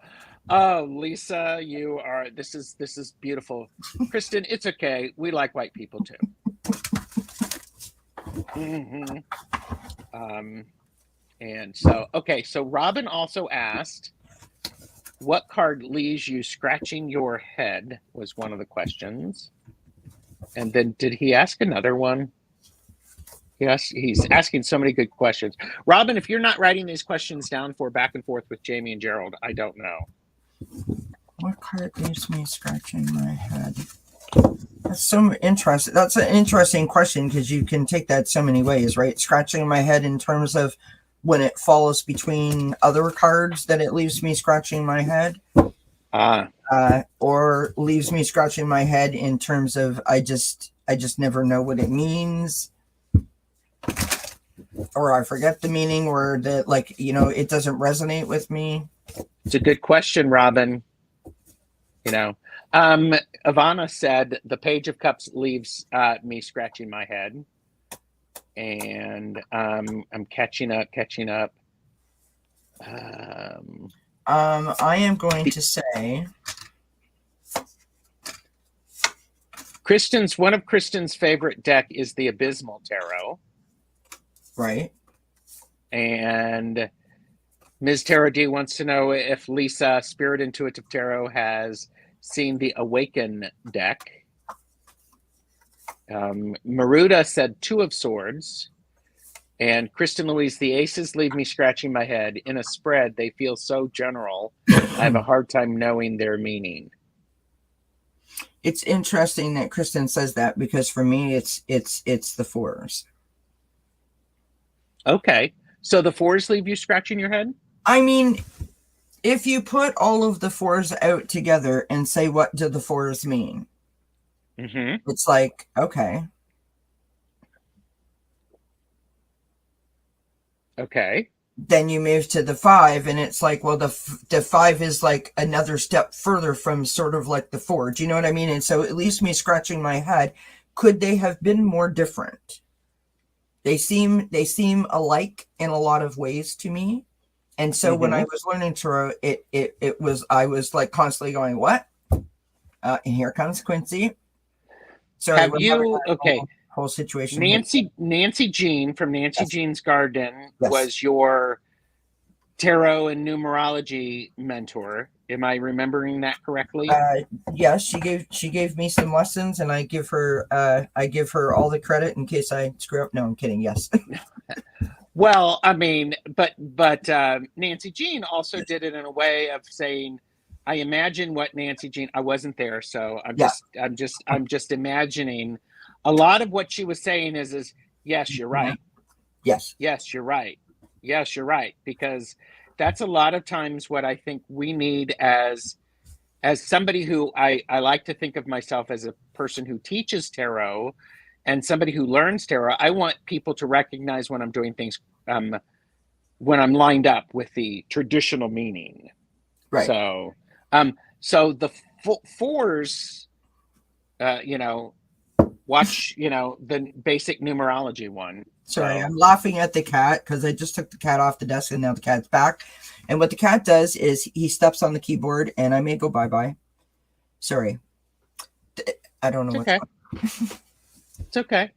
Lisa, you are. This is beautiful. Kristen, it's okay. We like white people too. Mm-hmm. And so, okay. So Robin also asked, what card leaves you scratching your head was one of the questions. And then did he ask another one? Yes, he's asking so many good questions. Robin, if you're not writing these questions down for back and forth with Jamie and Gerald, I don't know. What card leaves me scratching my head? That's so interesting. That's an interesting question because you can take that so many ways, right? Scratching my head in terms of when it falls between other cards that it leaves me scratching my head. Or leaves me scratching my head in terms of I just never know what it means, or I forget the meaning, or that it doesn't resonate with me. It's a good question, Robin. Ivana said the Page of Cups leaves me scratching my head, and I'm catching up. I am going to say one of Kristen's favorite deck is the Abysmal Tarot. Right. And Ms. Tarot D wants to know if Lisa, Spirit Intuitive Tarot, has seen the Awaken deck. Maruda said 2 of Swords. And Kristen Louise, the aces leave me scratching my head. In a spread, they feel so general. I have a hard time knowing their meaning. It's interesting that Kristen says that, because for me, it's the 4s. Okay. So the 4s leave you scratching your head? I mean, if you put all of the 4s out together and say, what do the 4s mean? Mm-hmm. It's like, okay. Okay. Then you move to the 5, and it's like, well, the 5 is like another step further from sort of like the 4. Do you know what I mean? And so it leaves me scratching my head. Could they have been more different? They seem alike in a lot of ways to me. And so when I was learning tarot, I was like constantly going, what? And here comes Quincy. Sorry, have you whole situation. Nancy Jean from Nancy Jean's Garden Yes. was your tarot and numerology mentor. Am I remembering that correctly? Yes, she gave me some lessons, and I give her all the credit in case I screw up. No, I'm kidding. Yes. Well, I mean, but Nancy Jean also did it in a way of saying, I imagine what Nancy Jean. I wasn't there, so I'm just imagining. A lot of what she was saying is yes, you're right. Yes. Yes, you're right. Yes, you're right. Because that's a lot of times what I think we need as somebody who I like to think of myself as a person who teaches tarot and somebody who learns tarot. I want people to recognize when I'm doing things, when I'm lined up with the traditional meaning. Right. So the 4s, watch, the basic numerology one. Sorry, I'm laughing at the cat because I just took the cat off the desk and now the cat's back. And what the cat does is he steps on the keyboard and I may go bye-bye. Sorry. I don't know what's okay. It's okay.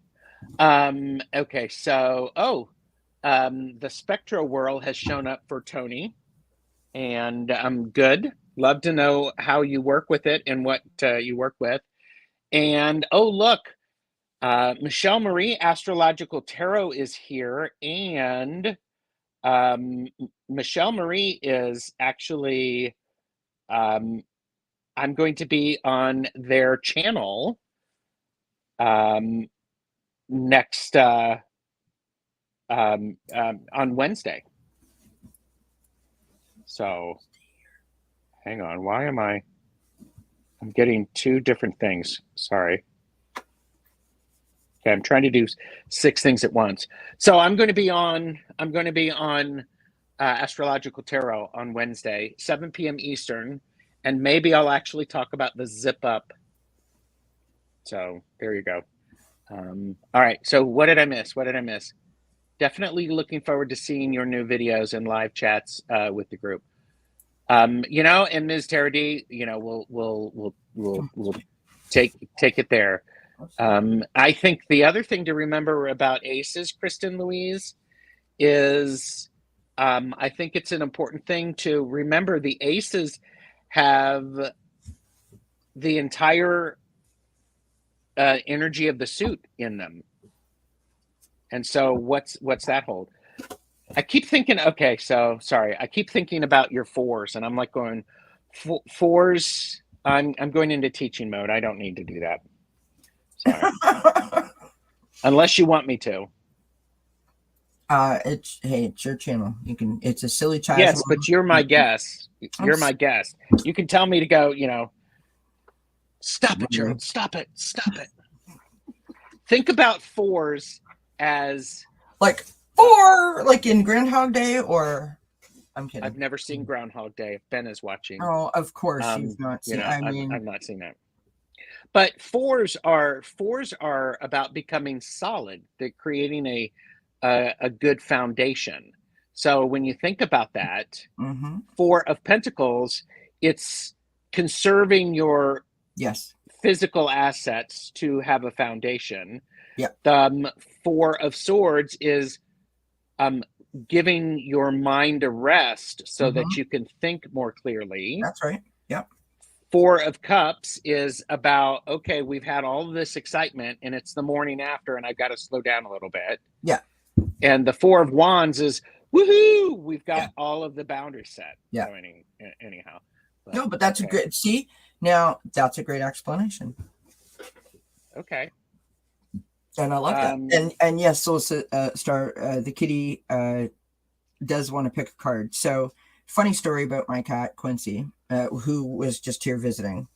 Okay, so, the Spectro Whirl has shown up for Tony. And I'm good. Love to know how you work with it and what you work with. And, oh, look. Michelle Marie, Astrological Tarot is here, and Michelle Marie is actually, I'm going to be on their channel next on Wednesday. So, hang on. Why am I'm getting 2 different things. Sorry. Okay, I'm trying to do 6 things at once. So I'm going to be on Astrological Tarot on Wednesday, 7 p.m. Eastern, and maybe I'll actually talk about the zip up. So there you go. All right. So what did I miss? Definitely looking forward to seeing your new videos and live chats with the group. And Ms. Tara D, we'll take it there. I think the other thing to remember about aces, Kristen Louise, is I think it's an important thing to remember the aces have the entire energy of the suit in them. And so what's that hold? I keep thinking, okay, so sorry. I keep thinking about your 4s and I'm like going 4s. I'm going into teaching mode. I don't need to do that. Sorry. Unless you want me to. It's your channel. You can. It's a silly child. Yes, but you're my guest. You're my guest. You can tell me to go. Stop it, Gerald. Stop it. Think about 4s as like 4, like in Groundhog Day, or I'm kidding. I've never seen Groundhog Day. If Ben is watching. Oh, of course you've not seen. I've not seen that. But 4s are about becoming solid. They're creating a good foundation. So when you think about that, 4 of Pentacles, it's conserving your physical assets to have a foundation. Yeah. 4 of Swords is giving your mind a rest so that you can think more clearly. That's right. Yeah. Four of Cups is about, okay, we've had all of this excitement and it's the morning after and I've got to slow down a little bit. Yeah. And the Four of Wands is, woohoo, we've got Yeah. all of the boundaries set. Yeah. So anyhow. No, but that's okay. a good, see, now that's a great explanation. Okay. And I love that. And yes, so Star, the kitty does want to pick a card. So funny story about my cat, Quincy, who was just here visiting.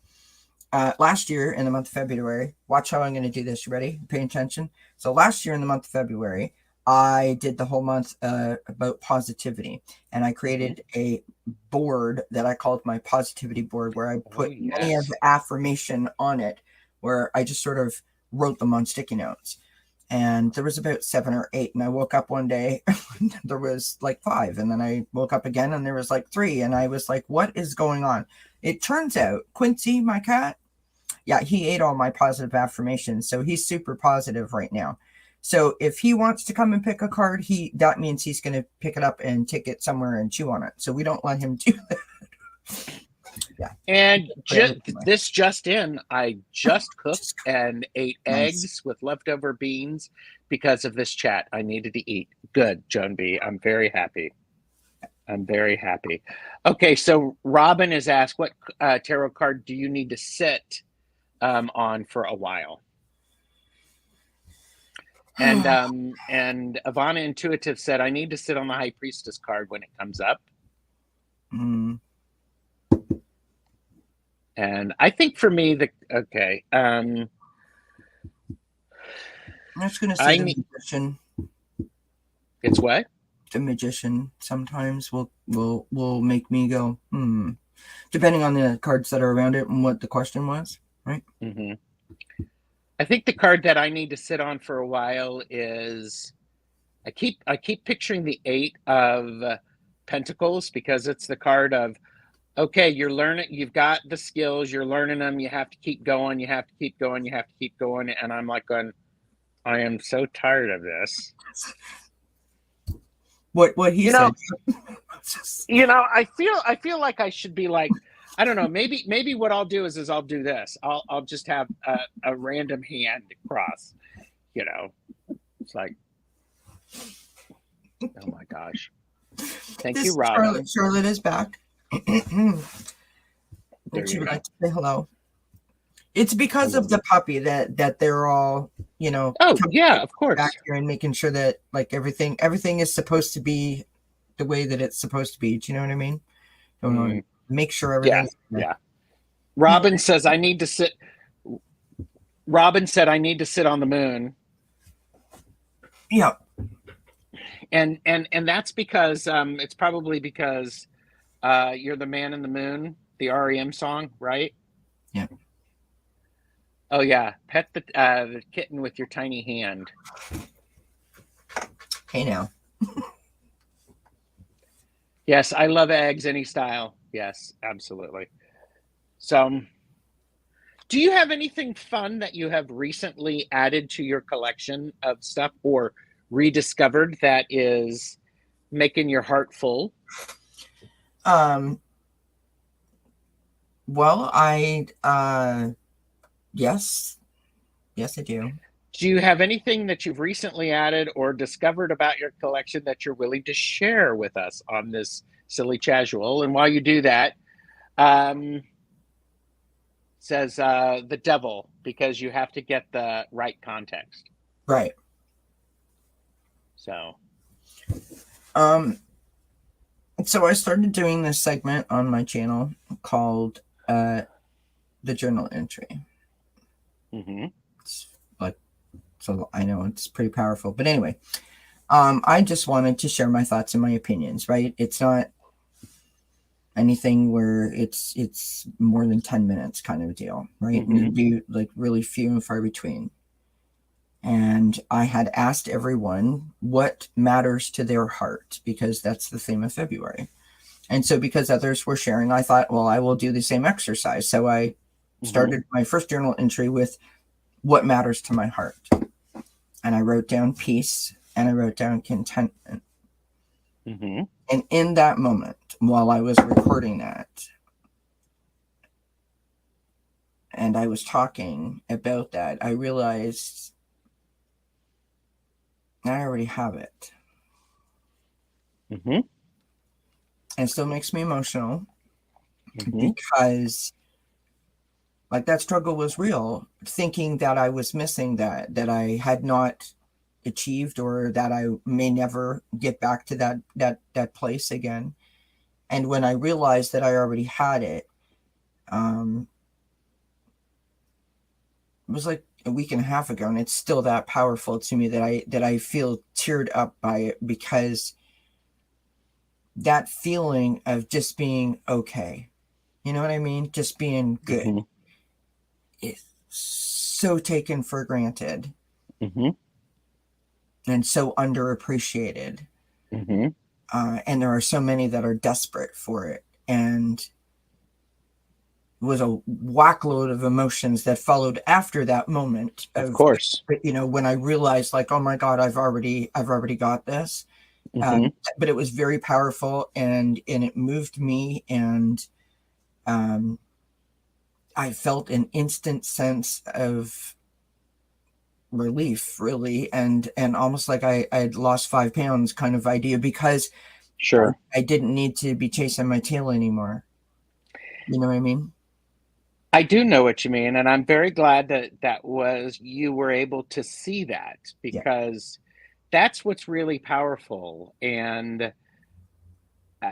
Last year in the month of February, watch how I'm going to do this. You ready? Pay attention. So last year in the month of February, I did the whole month about positivity, and I created a board that I called my positivity board, where I put many of the affirmation on it, where I just sort of wrote them on sticky notes. And there was about 7 or 8, and I woke up one day and there was like 5, and then I woke up again and there was like 3, and I was like, what is going on? It turns out Quincy, my cat, yeah, he ate all my positive affirmations, so he's super positive right now. So if he wants to come and pick a card, that means he's going to pick it up and take it somewhere and chew on it. So we don't let him do that. Yeah. And this just in, I just cooked and ate eggs with leftover beans because of this chat. I needed to eat. Good, Joan B. I'm very happy. I'm very happy. Okay, so Robin has asked, what tarot card do you need to sit on for a while? And Ivana Intuitive said, I need to sit on the High Priestess card when it comes up. And I think for me, I'm just going to say the Magician. It's what? The Magician sometimes will make me go, depending on the cards that are around it and what the question was, right? Mm-hmm. I think the card that I need to sit on for a while is, I keep picturing the 8 of Pentacles, because it's the card of, okay, you're learning, you've got the skills, you're learning them, you have to keep going, you have to keep going, you have to keep going. And I'm like going, I am so tired of this. What he said. I feel like I should be like, I don't know, maybe what I'll do is I'll do this. I'll just have a random hand cross, It's like, oh my gosh. Thank you, Robin. Charlotte is back. And she would like to say hello. It's because of the puppy that they're all, oh yeah, of course, back here and making sure that like everything is supposed to be the way that it's supposed to be. Do you know what I mean? Make sure everything. Yeah. Robin says I need to sit. Robin said I need to sit on the moon. Yeah. And that's because it's probably because you're the man in the moon, the REM song, right? Yeah. Oh yeah, pet the kitten with your tiny hand. Hey now. Yes, I love eggs any style. Yes, absolutely. So, do you have anything fun that you have recently added to your collection of stuff or rediscovered that is making your heart full? Well, yes, I do. Do you have anything that you've recently added or discovered about your collection that you're willing to share with us on this Silly Casual? And while you do that, says the devil, because you have to get the right context. Right. So I started doing this segment on my channel called the journal entry. Mm-hmm. So I know it's pretty powerful, but anyway, I just wanted to share my thoughts and my opinions, right? It's not anything where it's more than 10 minutes kind of a deal, right? Mm-hmm. And do like really few and far between. And I had asked everyone what matters to their heart, because that's the theme of February. And so because others were sharing, I thought, well, I will do the same exercise. So I started my first journal entry with what matters to my heart. And I wrote down peace, and I wrote down contentment. Mm-hmm. And in that moment, while I was recording that, and I was talking about that, I realized I already have it. Mm-hmm. And it still makes me emotional Mm-hmm. because like that struggle was real, thinking that I was missing that I had not achieved, or that I may never get back to that place again. And when I realized that I already had it, um, it was like a week and a half ago, and it's still that powerful to me that I feel teared up by it, because that feeling of just being okay, you know what I mean? Just being good Mm-hmm. is so taken for granted Mm-hmm. and so underappreciated. Mm-hmm. And there are so many that are desperate for it. And it was a whackload of emotions that followed after that moment Of of, course. when I realized, like, oh my God, I've already got this. Mm-hmm. But it was very powerful, and it moved me, and um, I felt an instant sense of relief, really, and almost like I'd lost 5 pounds kind of idea, because Sure. I didn't need to be chasing my tail anymore. You know what I mean? I do know what you mean, and I'm very glad that you were able to see that, Yeah. because that's what's really powerful. And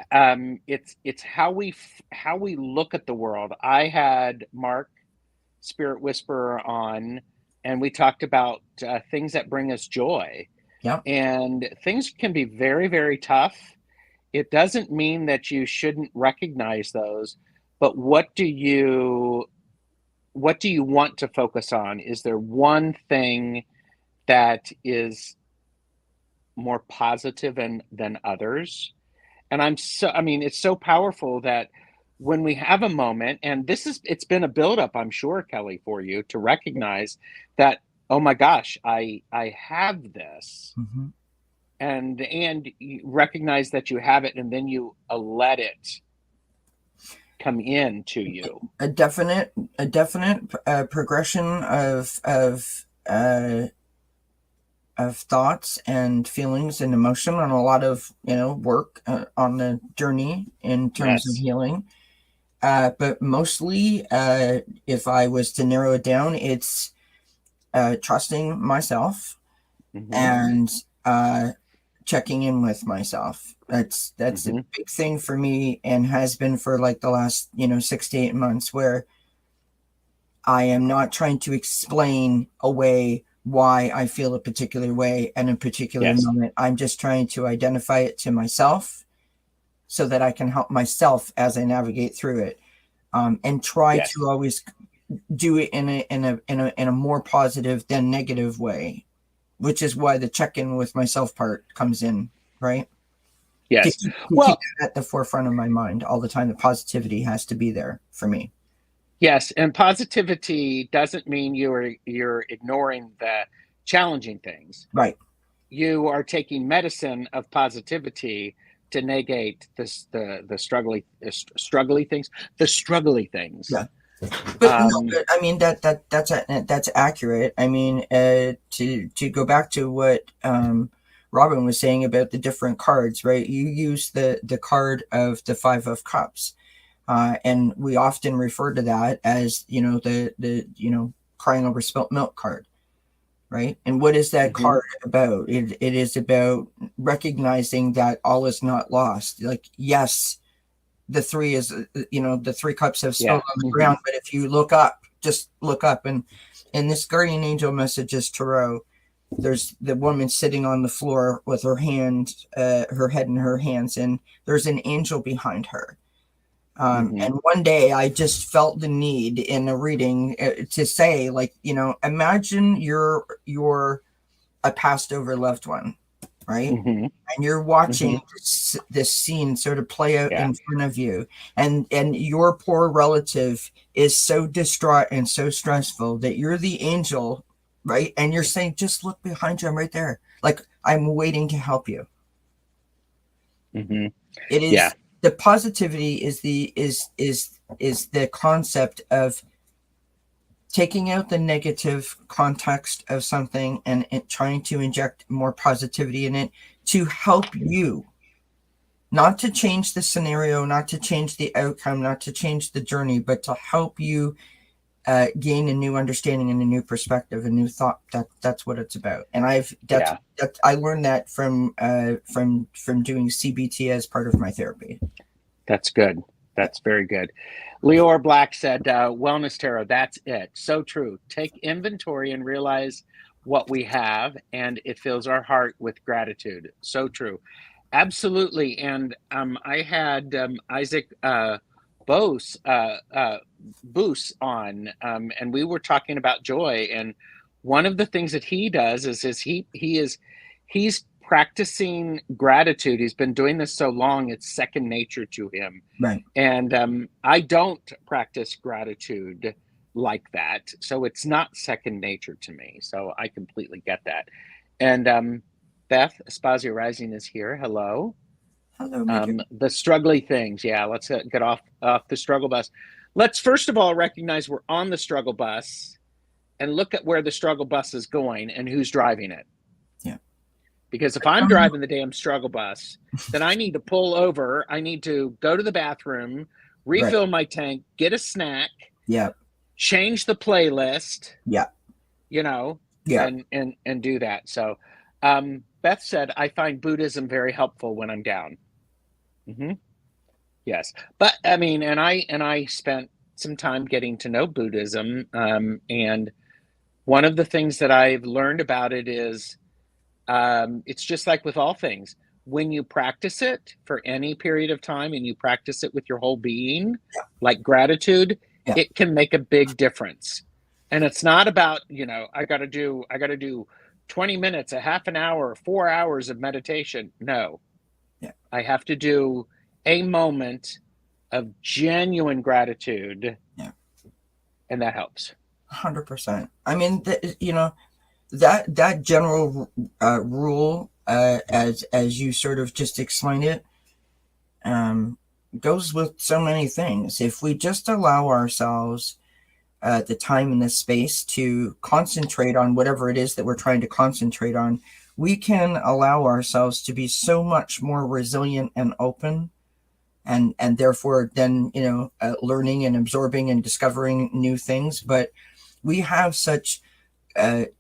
it's how we look at the world. I had Mark Spirit Whisperer on, and we talked about things that bring us joy, Yeah. and things can be very, very tough. It doesn't mean that you shouldn't recognize those, but what do you want to focus on? Is there one thing that is more positive than others? And I mean, it's so powerful that when we have a moment, and it's been a buildup, I'm sure, Kelly, for you to recognize that, oh my gosh, I have this, Mm-hmm. and you recognize that you have it, and then you let it come in to you. A definite progression of thoughts and feelings and emotion, and a lot of work on the journey in terms of Yes. healing. But mostly, if I was to narrow it down, it's trusting myself, Mm-hmm. and uh, checking in with myself. That's a Mm-hmm. big thing for me, and has been for like the last 6 to 8 months, where I am not trying to explain away why I feel a particular way in a particular Yes. moment. I'm just trying to identify it to myself, so that I can help myself as I navigate through it, and try Yes. to always do it in a more positive than negative way, which is why the check-in with myself part comes in, right? To Yes. keep Well, that at the forefront of my mind all the time. The positivity has to be there for me. yes, and positivity doesn't mean you're ignoring the challenging things. Right. You are taking medicine of positivity to negate the struggly things, the struggly things. Yeah. But no, Um, but I mean that's accurate. I mean, to go back to what Robin was saying about the different cards, right? You use the card of the Five of Cups, and we often refer to that as the crying over spilt milk card, right? And what is that mhm, card about? It is about recognizing that all is not lost. Like, yes, the three is the three cups have spilled yeah, on the mhm, ground, but if you look up, just look up, and in this guardian angel messages tarot, there's the woman sitting on the floor with her head in her hands, and there's an angel behind her. mhm, And one day I just felt the need in a reading to say, like, imagine you're a passed over loved one, right? mhm, And you're watching mhm, this scene sort of play out yeah, in front of you, and your poor relative is so distraught and so stressful that you're the angel, right? And you're saying, just look behind you, I'm right there, like, I'm waiting to help you. mhm, It yeah, is the positivity is the concept of taking out the negative context of something and trying to inject more positivity in it to help you, not to change the scenario, not to change the outcome, not to change the journey, but to help you gain a new understanding and a new perspective, a new thought. That's what it's about. And I learned that from doing CBT as part of my therapy. That's good. That's very good. Leor Black said, Wellness Tarot, that's it. So true. Take inventory and realize what we have, and it fills our heart with gratitude. So true. Absolutely. And I had Isaac Bose on, and we were talking about joy. And one of the things that he does is he's practicing gratitude. He's been doing this so long, it's second nature to him. Right. And I don't practice gratitude like that, so it's not second nature to me. So I completely get that. And Beth Espazio Rising is here. Hello. Hello, The struggly things. Yeah, let's get off the struggle bus. Let's first of all recognize we're on the struggle bus and look at where the struggle bus is going and who's driving it. Yeah. Because if I'm driving the damn struggle bus, then I need to pull over. I need to go to the bathroom, refill my tank, get a snack. Yeah. Change the playlist. Yeah. You know. Yeah. And do that. So Beth said, I find Buddhism very helpful when I'm down. Mm-hmm. Yes. But I mean, and I spent some time getting to know Buddhism. And one of the things that I've learned about it is it's just like with all things. When you practice it for any period of time and you practice it with your whole being, like gratitude, it can make a big difference. And it's not about, I got to do 20 minutes, a half an hour, 4 hours of meditation. No. Yeah. I have to do a moment of genuine gratitude. Yeah. And that helps. 100%. I mean, that general rule, as you sort of just explained it, goes with so many things. If we just allow ourselves the time and the space to concentrate on whatever it is that we're trying to concentrate on, we can allow ourselves to be so much more resilient and open, and therefore then learning and absorbing and discovering new things. But we have such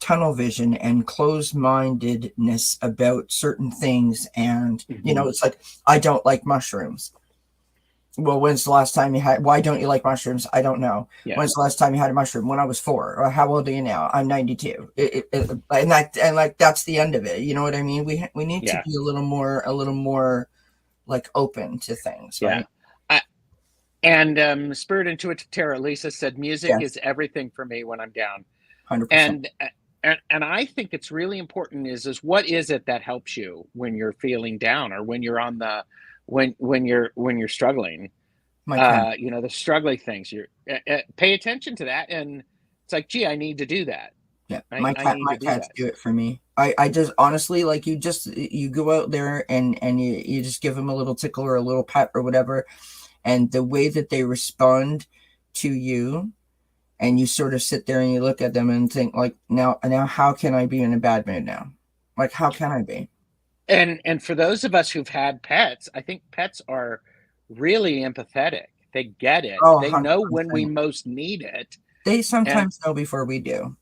tunnel vision and closed-mindedness about certain things, and it's like, I don't like mushrooms. Well, when's the last time you had? Why don't you like mushrooms? I don't know. Yeah. When's the last time you had a mushroom? When I was 4. Or how old are you now? I'm 92. And that's the end of it. You know what I mean? We need to be a little more like open to things. Right? And Spirit Intuitive Tarot, Lisa said, music is everything for me when I'm down. 100%. And I think it's really important is what is it that helps you when you're feeling down or when you're on the when you're struggling, the struggling things, pay attention to that. And it's like, gee, I need to do that. Yeah. My cats do it for me. I just honestly, like, you go out there and you just give them a little tickle or a little pet or whatever. And the way that they respond to you, and you sort of sit there and you look at them and think, like, now how can I be in a bad mood now? Like, how can I be? And for those of us who've had pets, I think pets are really empathetic. They get it. Oh, they know 100%. When we most need it. They sometimes know before we do.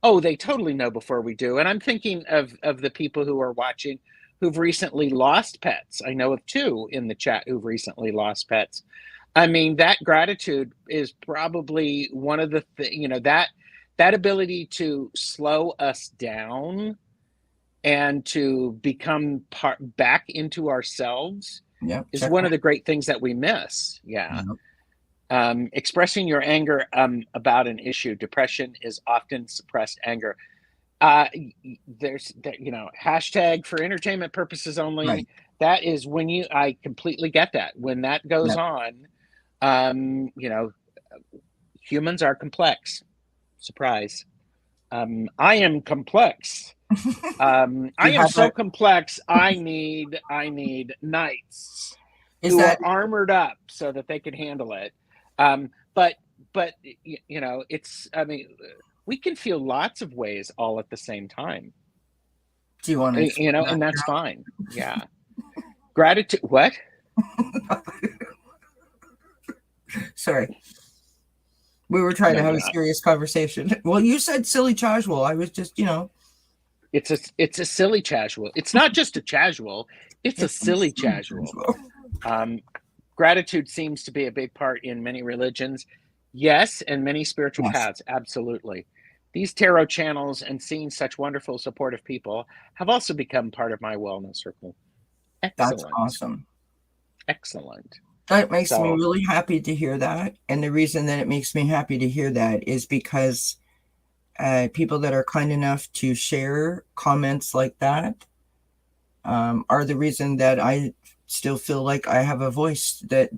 Oh, they totally know before we do. And I'm thinking of the people who are watching who've recently lost pets. I know of 2 in the chat who've recently lost pets. I mean, that gratitude is probably one of the that ability to slow us down and to become back into ourselves is one of the great things that we miss. Yeah. Expressing your anger about an issue. Depression is often suppressed anger. There's hashtag for entertainment purposes only. Right. That is when I completely get that. When that goes on, humans are complex. Surprise. I am complex. I am so complex. I need knights who are armored up so that they can handle it. But but it's, I mean, we can feel lots of ways all at the same time, Do you want to explain and that? that's fine. Yeah. Gratitude. What? Sorry. We were trying No, to have you're a not. serious conversation. Well, you said silly casual. I was just, It's a silly casual. It's not just a casual. It's a it's silly silly casual. casual. Um, Gratitude seems to be a big part in many religions. Yes, and many spiritual Yes, paths. Absolutely. These tarot channels and seeing such wonderful, supportive people have also become part of my wellness circle. that's Excellent. awesome. Excellent. That makes me So, really happy to hear that. And the reason that it makes me happy to hear that is because people that are kind enough to share comments like that are the reason that I still feel like I have a voice and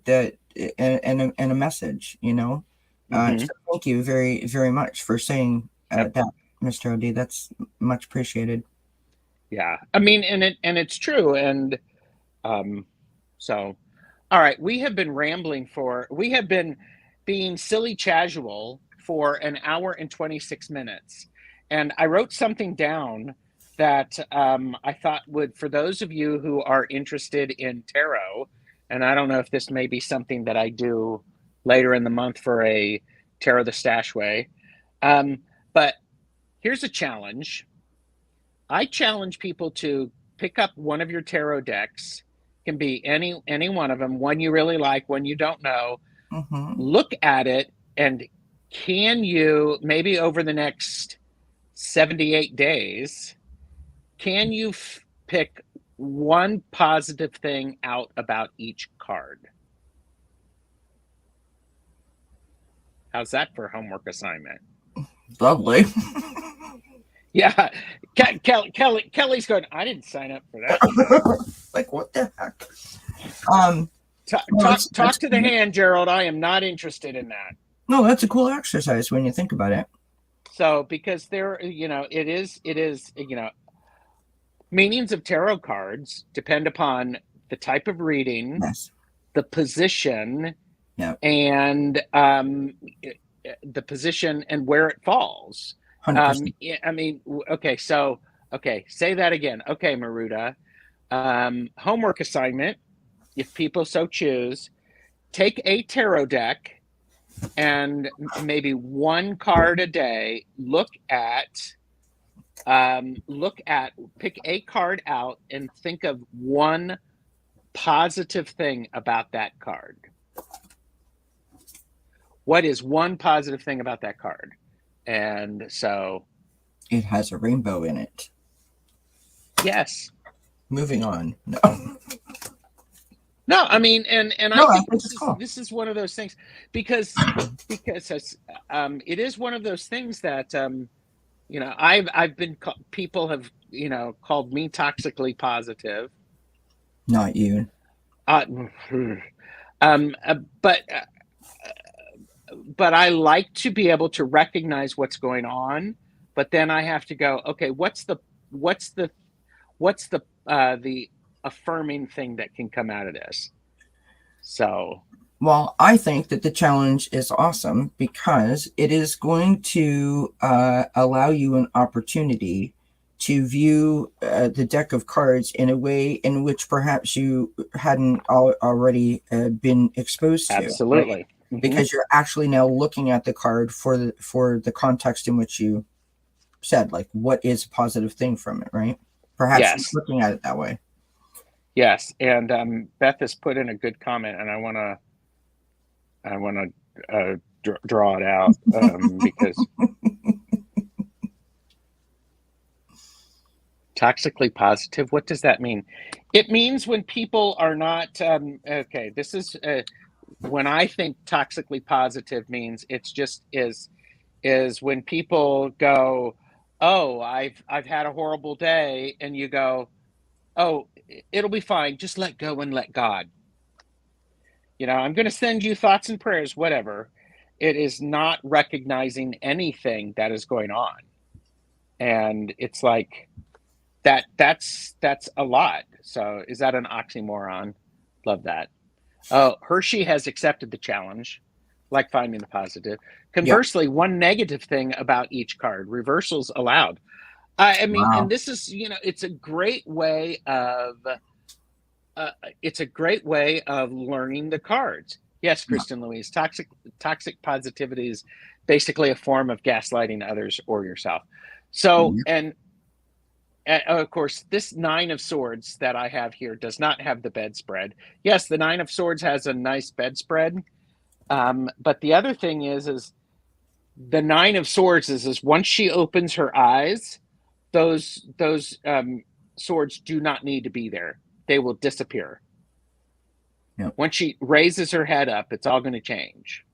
a message, mhm. So thank you very, very much for saying Yep. that, Mr. OD. That's much appreciated. Yeah. I mean, and it's true. And um, so, all right, we have been being silly casual for an hour and 26 minutes. And I wrote something down that I thought would, for those of you who are interested in tarot, and I don't know if this may be something that I do later in the month for a Tarot the Stash Way, but here's a challenge. I challenge people to pick up one of your tarot decks. Can be any one of them, one you really like, one you don't know. Mm-hmm. Look at it, and can you, maybe over the next 78 days, can you pick one positive thing out about each card? How's that for homework assignment? Lovely. Yeah, Kelly's going, I didn't sign up for that. Like, what the heck? Um, no, Talk to the hand, Gerald. I am not interested in that. no, that's a cool exercise when you think about it. So, because it is, meanings of tarot cards depend upon the type of reading, Yes. the position, Yeah. and the position and where it falls. 100%. I mean, okay, so, okay, say that again. Okay, Maruda. Homework assignment, if people so choose, take a tarot deck and maybe one card a day, pick a card out and think of one positive thing about that card. What is one positive thing about that card? And so, It has a rainbow in it. yes. Moving on. No. No, I mean, and No, I I think think it's cool. this is one of those things, because it is one of those things that I've been, people have, called me toxically positive. Not you. Uh, um, uh, but uh, but I like to be able to recognize what's going on, but then I have to go, okay, what's the the affirming thing that can come out of this? So, Well, I think that the challenge is awesome because it is going to allow you an opportunity to view the deck of cards in a way in which perhaps you hadn't already been exposed to, right? absolutely. Hmm. Because you're actually now looking at the card for the context in which you said, like, what is a positive thing from it, right? Perhaps you're Yes, looking at it that way. yes, and Beth has put in a good comment, and I want to draw it out, because toxically positive. What does that mean? It means when people are not, okay. This is when I think toxically positive means, it's just is when people go, oh, I've had a horrible day, and you go, oh, it'll be fine. Just let go and let God. I'm going to send you thoughts and prayers, whatever. It is not recognizing anything that is going on. And it's like that's a lot. So is that an oxymoron? Love that. Oh, Hershey has accepted the challenge. like finding the positive. Yeah. Conversely, one negative thing about each card, reversals allowed. I mean, and Wow. this is, it's a great way of learning the cards. Yes, Yeah. Kristen Louise, toxic positivity is basically a form of gaslighting others or yourself. So, Yeah. and of course, this Nine of Swords that I have here does not have the bedspread. Yes, the Nine of Swords has a nice bedspread, but the other thing is the Nine of Swords is once she opens her eyes, those swords do not need to be there. They will disappear. Yeah. Once she raises her head up, it's all going to change.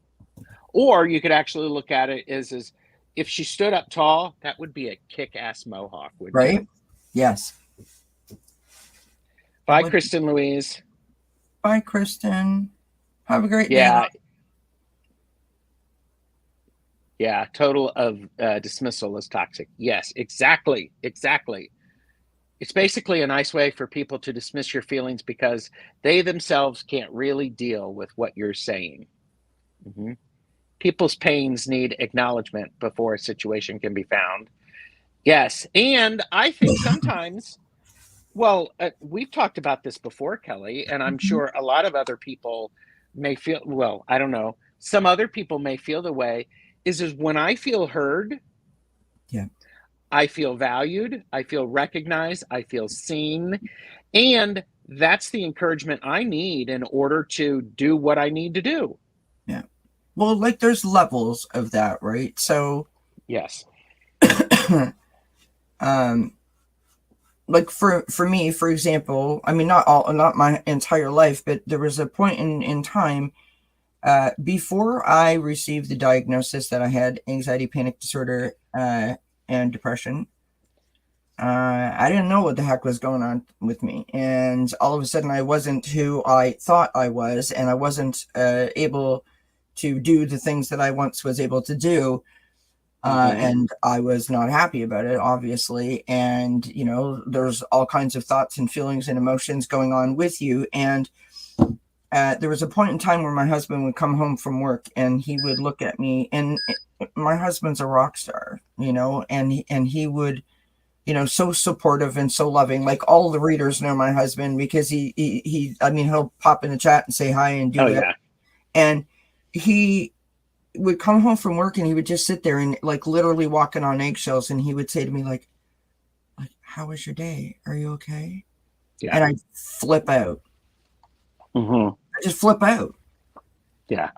Or you could actually look at it as if she stood up tall, that would be a kick-ass mohawk, wouldn't it? Right? Yes. It Bye, would. Kristen Louise. Bye, Kristen. Have a great day. Yeah, yeah. Total of dismissal is toxic. Yes, exactly, exactly. It's basically a nice way for people to dismiss your feelings because they themselves can't really deal with what you're saying. Mm-hmm. People's pains need acknowledgement before a situation can be found. Yes. And I think sometimes, well, we've talked about this before, Kelly, and I'm Mhm. sure a lot of other people may feel, well, I don't know, some other people may feel the way is when I feel heard, Yeah. I feel valued, I feel recognized, I feel seen. And that's the encouragement I need in order to do what I need to do. Yeah. Well, like there's levels of that, right? So, Yes. um, like for me, for example, I mean, not my entire life, but there was a point in time before I received the diagnosis that I had anxiety, panic disorder, and depression. I didn't know what the heck was going on with me, and all of a sudden, I wasn't who I thought I was, and I wasn't able to do the things that I once was able to do. Mm-hmm. And I was not happy about it, obviously. And, there's all kinds of thoughts and feelings and emotions going on with you. And there was a point in time where my husband would come home from work and he would look at me, and my husband's a rock star, and he would, so supportive and so loving. Like all the readers know my husband because I mean, he'll pop in the chat and say hi and do Oh, that. yeah. And he would come home from work and he would just sit there and like literally walking on eggshells, and he would say to me like how was your day, are you okay? Yeah. And I'd flip out. Mm-hmm. I just flip out. Yeah.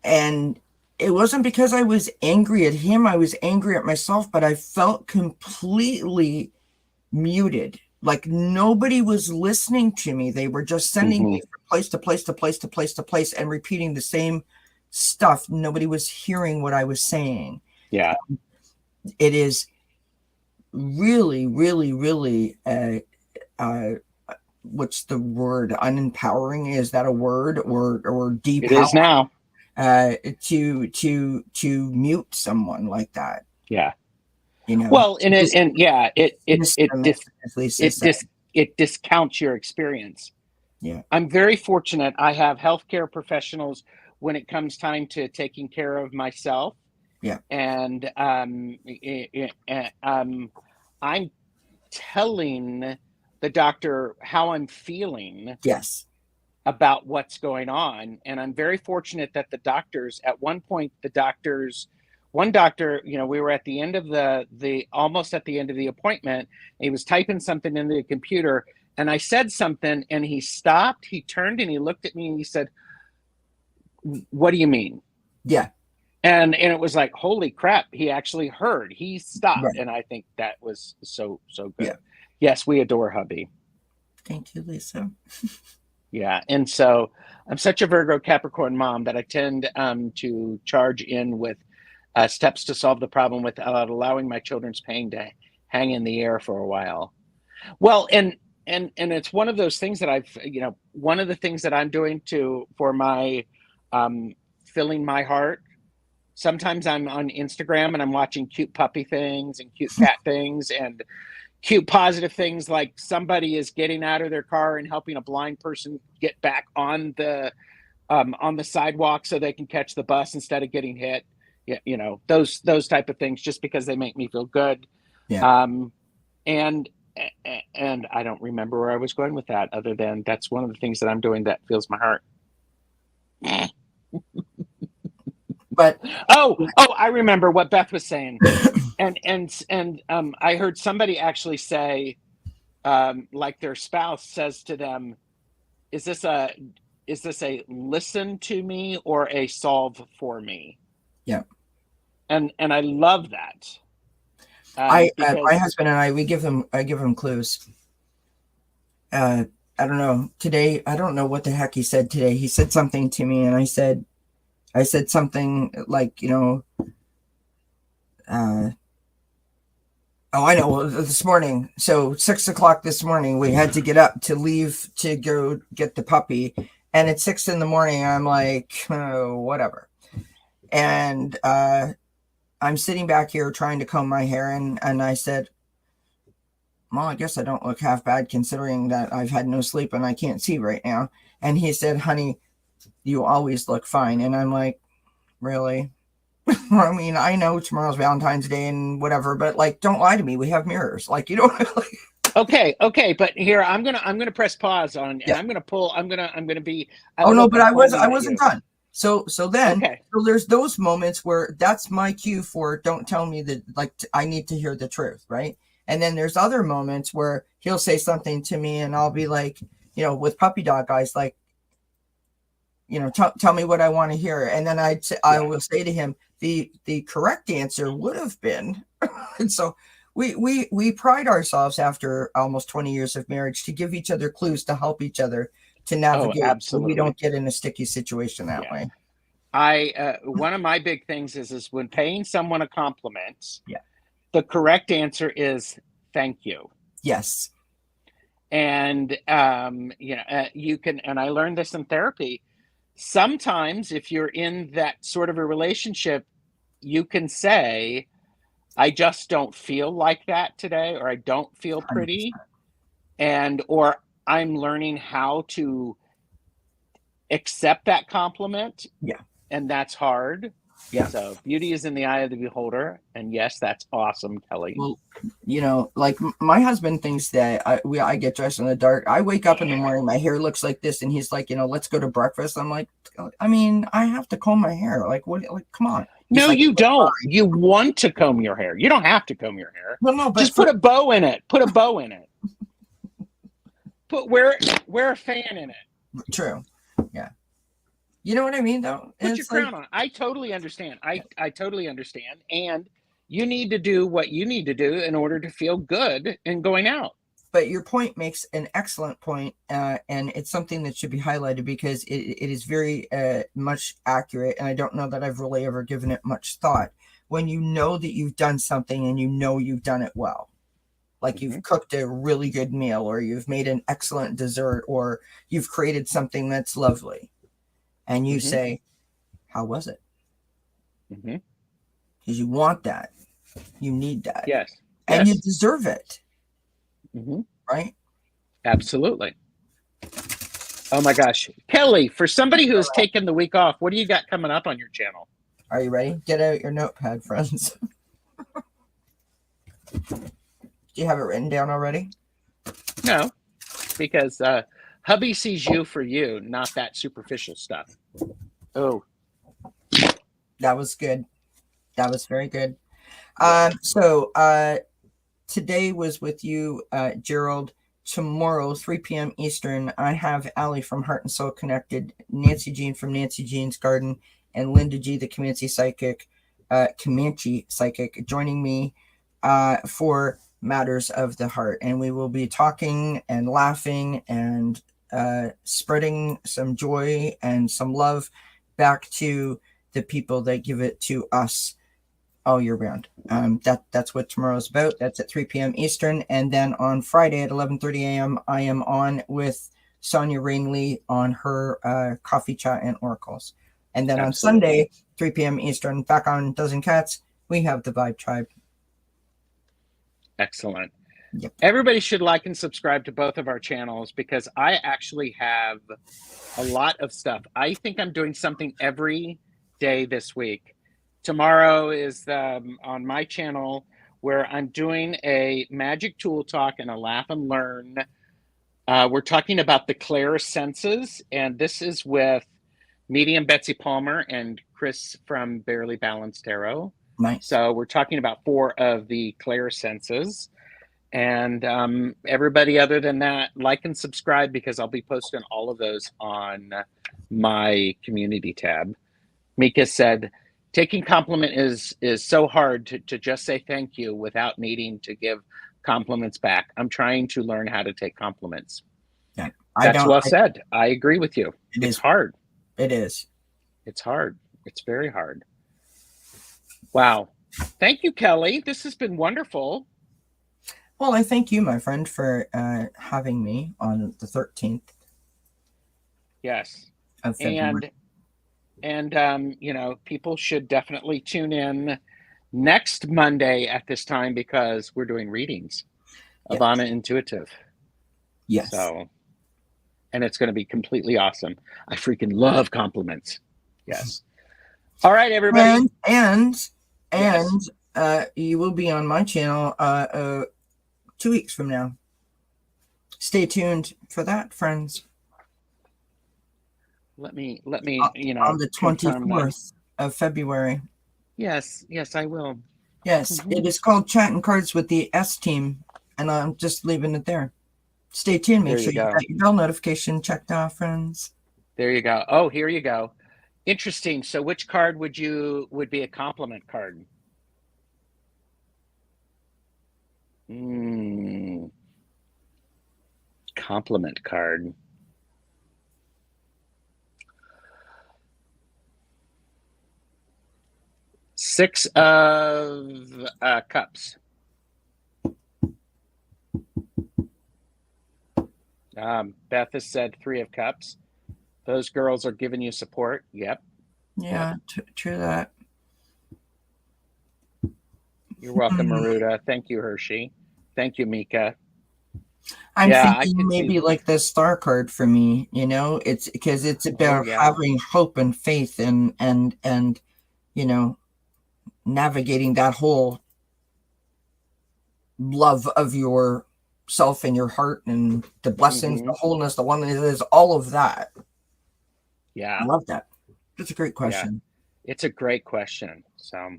And it wasn't because I was angry at him, I was angry at myself, but I felt completely muted, like nobody was listening to me. They were just sending Mm-hmm. me from place to place to place to place to place and repeating the same stuff. Nobody was hearing what I was saying. Yeah. It is really, really, really, what's the word? Unempowering? Is that a word? Or It is depower? now. To mute someone like that. Yeah. You know. Well, it discounts your experience. Yeah. I'm very fortunate. I have healthcare professionals when it comes time to taking care of myself. Yeah. And I'm telling the doctor how I'm feeling. Yes. About what's going on. And I'm very fortunate that the doctors, at one point, one doctor, we were at the end of almost at the end of the appointment. He was typing something into the computer and I said something and he stopped, he turned and he looked at me and he said, "What do you mean?" Yeah. And it was like, holy crap, he actually heard, he stopped. Right. And I think that was so good. Yeah. Yes, we adore hubby. Thank you, Lisa. Yeah. And so I'm such a Virgo Capricorn mom that I tend to charge in with steps to solve the problem without allowing my children's pain to hang in the air for a while. Well, and it's one of those things that one of the things that I'm doing for my filling my heart. Sometimes I'm on Instagram and I'm watching cute puppy things and cute cat things and cute positive things, like somebody is getting out of their car and helping a blind person get back on the on the sidewalk so they can catch the bus instead of getting hit. Yeah, those type of things, just because they make me feel good. Yeah. Um, and and I don't remember where I was going with that, other than that's one of the things that I'm doing that fills my heart. But Oh, I remember what Beth was saying, and I heard somebody actually say, like their spouse says to them, "Is this a listen to me or a solve for me?" yeah, And I love that, my because husband and I give him clues. I don't know today. I don't know what the heck he said today. He said something to me, and I said something like, uh, oh, I know. This morning, so 6 o'clock this morning, we had to get up to leave to go get the puppy, and at 6 in the morning, I'm like, oh, whatever. And I'm sitting back here trying to comb my hair, and I said, well, I guess I don't look half bad considering that I've had no sleep and I can't see right now. And he said, honey, you always look fine. And I'm like, really? I mean, I know tomorrow's Valentine's Day and whatever, but like, don't lie to me. We have mirrors. Like, like, okay, but here I'm gonna press pause on, and yeah. I'm gonna be a Oh little no, but bit I pointy at wasn't you. done. So Okay, there's those moments where that's my cue for don't tell me that, like, I need to hear the truth, right? And then there's other moments where he'll say something to me and I'll be like, with puppy dog eyes, like, tell me what I want to hear. And then I yeah. will say to him, the correct answer would have been. And so we pride ourselves after almost 20 years of marriage to give each other clues to help each other to Oh, navigate so we absolutely. don't get in a sticky situation that Yeah. way. I one of my big things is when paying someone a compliment, Yeah. the correct answer is thank you. Yes. And you can, and I learned this in therapy. Sometimes if you're in that sort of a relationship, you can say, I just don't feel like that today, or I don't feel pretty, 100%. or I'm learning how to accept that compliment, Yeah. and that's hard. Yeah. So beauty is in the eye of the beholder, and yes, that's awesome, Kelly. Well, like my husband thinks that I get dressed in the dark. I wake up in the morning, my hair looks like this, and he's like, let's go to breakfast. I'm like, I mean, I have to comb my hair. Like, what? Like, come on. He's No, like, you don't. You want to comb your hair. You don't have to comb your hair. well, no, but Just put a bow in it. Put a bow in it. Wear a fan in it. true. Yeah. You know what I mean, though? Put your It's like, crown on. I totally understand. I totally understand. And you need to do what you need to do in order to feel good in going out. but your point makes an excellent point, and it's something that should be highlighted because it is very much accurate, and I don't know that I've really ever given it much thought. When you know that you've done something and you know you've done it well, like you've cooked a really good meal, or you've made an excellent dessert, or you've created something that's lovely, and you say, how was it? Because you want that, you need that, Yes. and you Yes. deserve it, right? Absolutely. Oh my gosh. Kelly, for somebody who has taken the week off, what do you got coming up on your channel? Are you ready? Get out your notepad, friends. Do you have it written down already? No, because hubby sees you for you, not that superficial stuff. Oh, That was good. That was very good. yeah. So today was with you, Gerald. Tomorrow, 3 p.m. Eastern, I have Allie from Heart and Soul Connected, Nancy Jean from Nancy Jean's Garden, and Linda G, the Comanche Psychic, joining me for Matters of the Heart. And we will be talking and laughing and spreading some joy and some love back to the people that give it to us all year round. That's what tomorrow's about. That's at 3 p.m. Eastern. And then on Friday at 11:30 a.m., I am on with Sonia Rainley on her Coffee Chat and Oracles. And then Absolutely. on Sunday, 3 p.m. Eastern, back on dznCat's, we have the Vibe Tribe. Excellent. Yep. Everybody should like and subscribe to both of our channels because I actually have a lot of stuff. I think I'm doing something every day this week. Tomorrow is on my channel where I'm doing a magic tool talk and a laugh and learn. We're talking about the Claire senses, and this is with Medium Betsy Palmer and Chris from Barely Balanced Tarot. Nice. So we're talking about 4 of the Claire senses. And everybody other than that, like and subscribe because I'll be posting all of those on my community tab. Mika said, taking compliment is so hard to just say thank you without needing to give compliments back. I'm trying to learn how to take compliments. Yeah, That's well said. I agree with you. It's hard. It is. It's hard. It's very hard. Wow. Thank you, Kelly. This has been wonderful. Well, I thank you, my friend, for having me on the 13th. Yes. Of February. And you know, people should definitely tune in next Monday at this time because we're doing readings of Anna Intuitive. Yes. So, and it's going to be completely awesome. I freaking love compliments. Yes. All right, everybody. And you will be on my channel 2 weeks from now. Stay tuned for that, friends. Let me you know, on the 24th of February. Yes, I will. Yes, it is called Chatting Cards with the S Team, and I'm just leaving it there. Stay tuned. Make sure you got your bell notification checked off, friends. There you go. Oh, here you go. Interesting. So which card would be a compliment card? Compliment card. Six of Cups. Beth has said 3 of Cups. Those girls are giving you support. Yep. Yeah, true that. You're welcome, Maruda. Thank you, Hershey. Thank you, Mika. I'm thinking maybe like the star card for me, you know, it's because it's about having hope and faith and you know, navigating that whole love of yourself and your heart and the blessings, the wholeness, the oneness, is all of that. Yeah. I love that. That's a great question. Yeah. It's a great question. So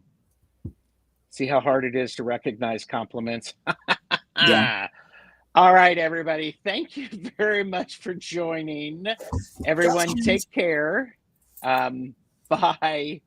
see how hard it is to recognize compliments. Yeah. All right, everybody. Thank you very much for joining. Everyone, take care. Bye.